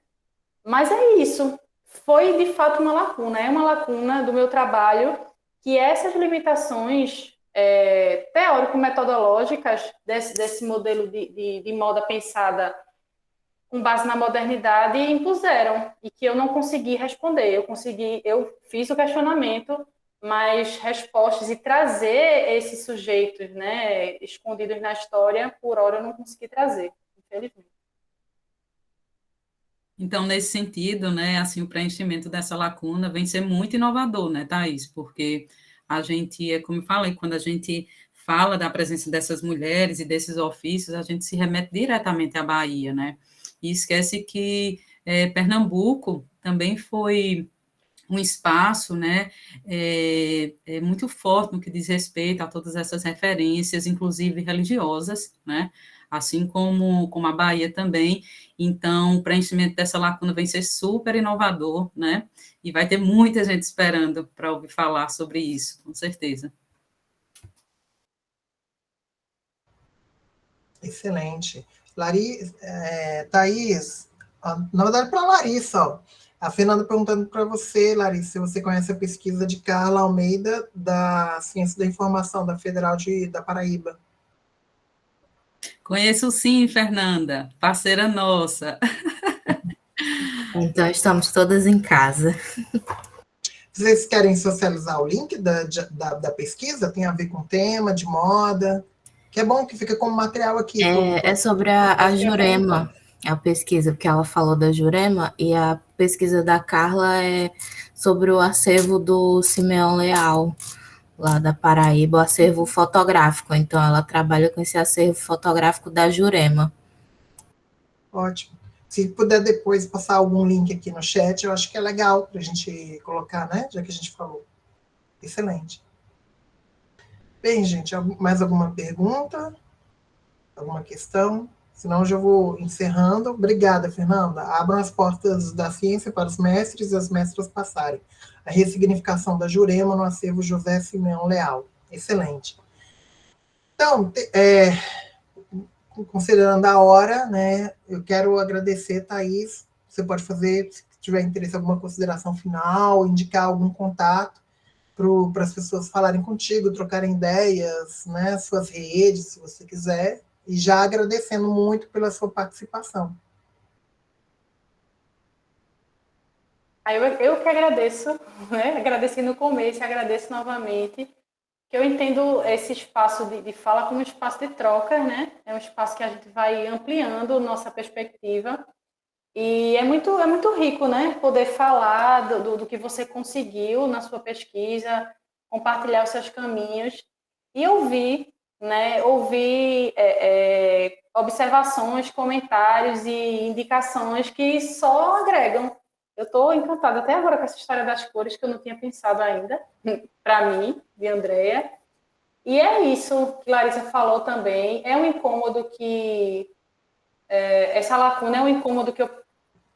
Mas é isso. Foi, de fato, uma lacuna. É uma lacuna do meu trabalho que essas limitações teórico-metodológicas desse modelo de moda pensada com base na modernidade impuseram e que eu não consegui responder. Eu fiz o questionamento, mas respostas e trazer esses sujeitos, né, escondidos na história, por hora eu não consegui trazer, infelizmente. Então, nesse sentido, né, assim, o preenchimento dessa lacuna vem ser muito inovador, né, Thaís? Porque a gente, como eu falei, quando a gente fala da presença dessas mulheres e desses ofícios, a gente se remete diretamente à Bahia, né? E esquece que Pernambuco também foi um espaço, né, muito forte no que diz respeito a todas essas referências, inclusive religiosas, né, assim como a Bahia também. Então, o preenchimento dessa lacuna vem ser super inovador, né, e vai ter muita gente esperando para ouvir falar sobre isso, com certeza. Excelente. Thaís, na verdade, para a Larissa, ó. A Fernanda perguntando para você, Larissa, se você conhece a pesquisa de Carla Almeida, da Ciência da Informação, da Federal da Paraíba. Conheço sim, Fernanda, parceira nossa. Então, estamos todas em casa. Vocês querem socializar o link da pesquisa? Tem a ver com tema, de moda? Que é bom que fica como material aqui. É sobre a Jurema, a pesquisa, porque ela falou da Jurema, e a pesquisa da Carla é sobre o acervo do Simeão Leal, lá da Paraíba, o acervo fotográfico. Então, ela trabalha com esse acervo fotográfico da Jurema. Ótimo. Se puder depois passar algum link aqui no chat, eu acho que é legal para a gente colocar, né? Já que a gente falou. Excelente. Bem, gente, mais alguma pergunta? Alguma questão? Senão eu já vou encerrando. Obrigada, Fernanda. Abram as portas da ciência para os mestres e as mestras passarem. A ressignificação da Jurema no acervo José Simeão Leal. Excelente. Então, considerando a hora, né, eu quero agradecer, Thaís. Você pode fazer, se tiver interesse, alguma consideração final, indicar algum contato para as pessoas falarem contigo, trocarem ideias, né, suas redes, se você quiser, e já agradecendo muito pela sua participação. Eu que agradeço, né? Agradeci no começo e agradeço novamente, que eu entendo esse espaço de fala como um espaço de troca, né? É um espaço que a gente vai ampliando nossa perspectiva, e é muito rico, né? Poder falar do que você conseguiu na sua pesquisa, compartilhar os seus caminhos e ouvir, né? Ouvir observações, comentários e indicações que só agregam. Eu estou encantada até agora com essa história das cores, que eu não tinha pensado ainda, para mim, de Andrea. E é isso que Larissa falou também. É um incômodo que... essa lacuna é um incômodo que eu...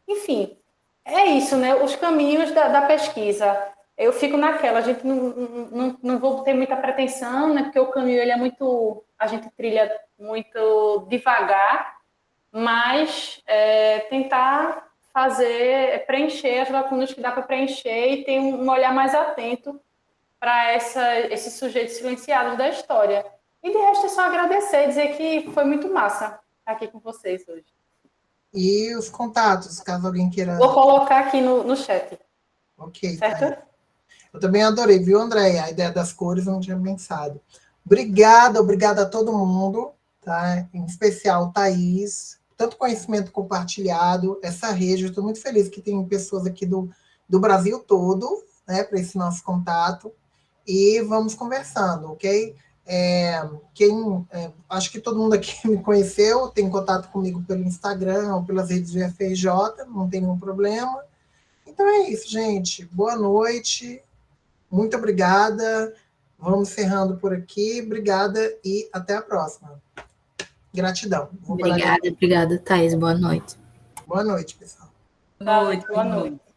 Enfim, é isso, né? Os caminhos da pesquisa. Eu fico naquela, a gente não vou ter muita pretensão, né? Porque o caminho ele é muito... A gente trilha muito devagar, mas tentar preencher as lacunas que dá para preencher e ter um olhar mais atento para esses sujeitos silenciados da história. E de resto é só agradecer, dizer que foi muito massa estar aqui com vocês hoje. E os contatos, caso alguém queira... Vou colocar aqui no chat. Ok, certo? tá. Eu também adorei, viu, Andréia? A ideia das cores eu não tinha pensado. Obrigada a todo mundo, tá? Em especial, Thaís. Tanto conhecimento compartilhado, essa rede. Eu estou muito feliz que tem pessoas aqui do Brasil todo, né, para esse nosso contato. E vamos conversando, ok? Acho que todo mundo aqui me conheceu, tem contato comigo pelo Instagram ou pelas redes do FRJ, não tem nenhum problema. Então é isso, gente. Boa noite. Muito obrigada. Vamos encerrando por aqui. Obrigada e até a próxima. Gratidão. Obrigada, Thaís. Boa noite. Boa noite, pessoal. Boa noite. Boa noite.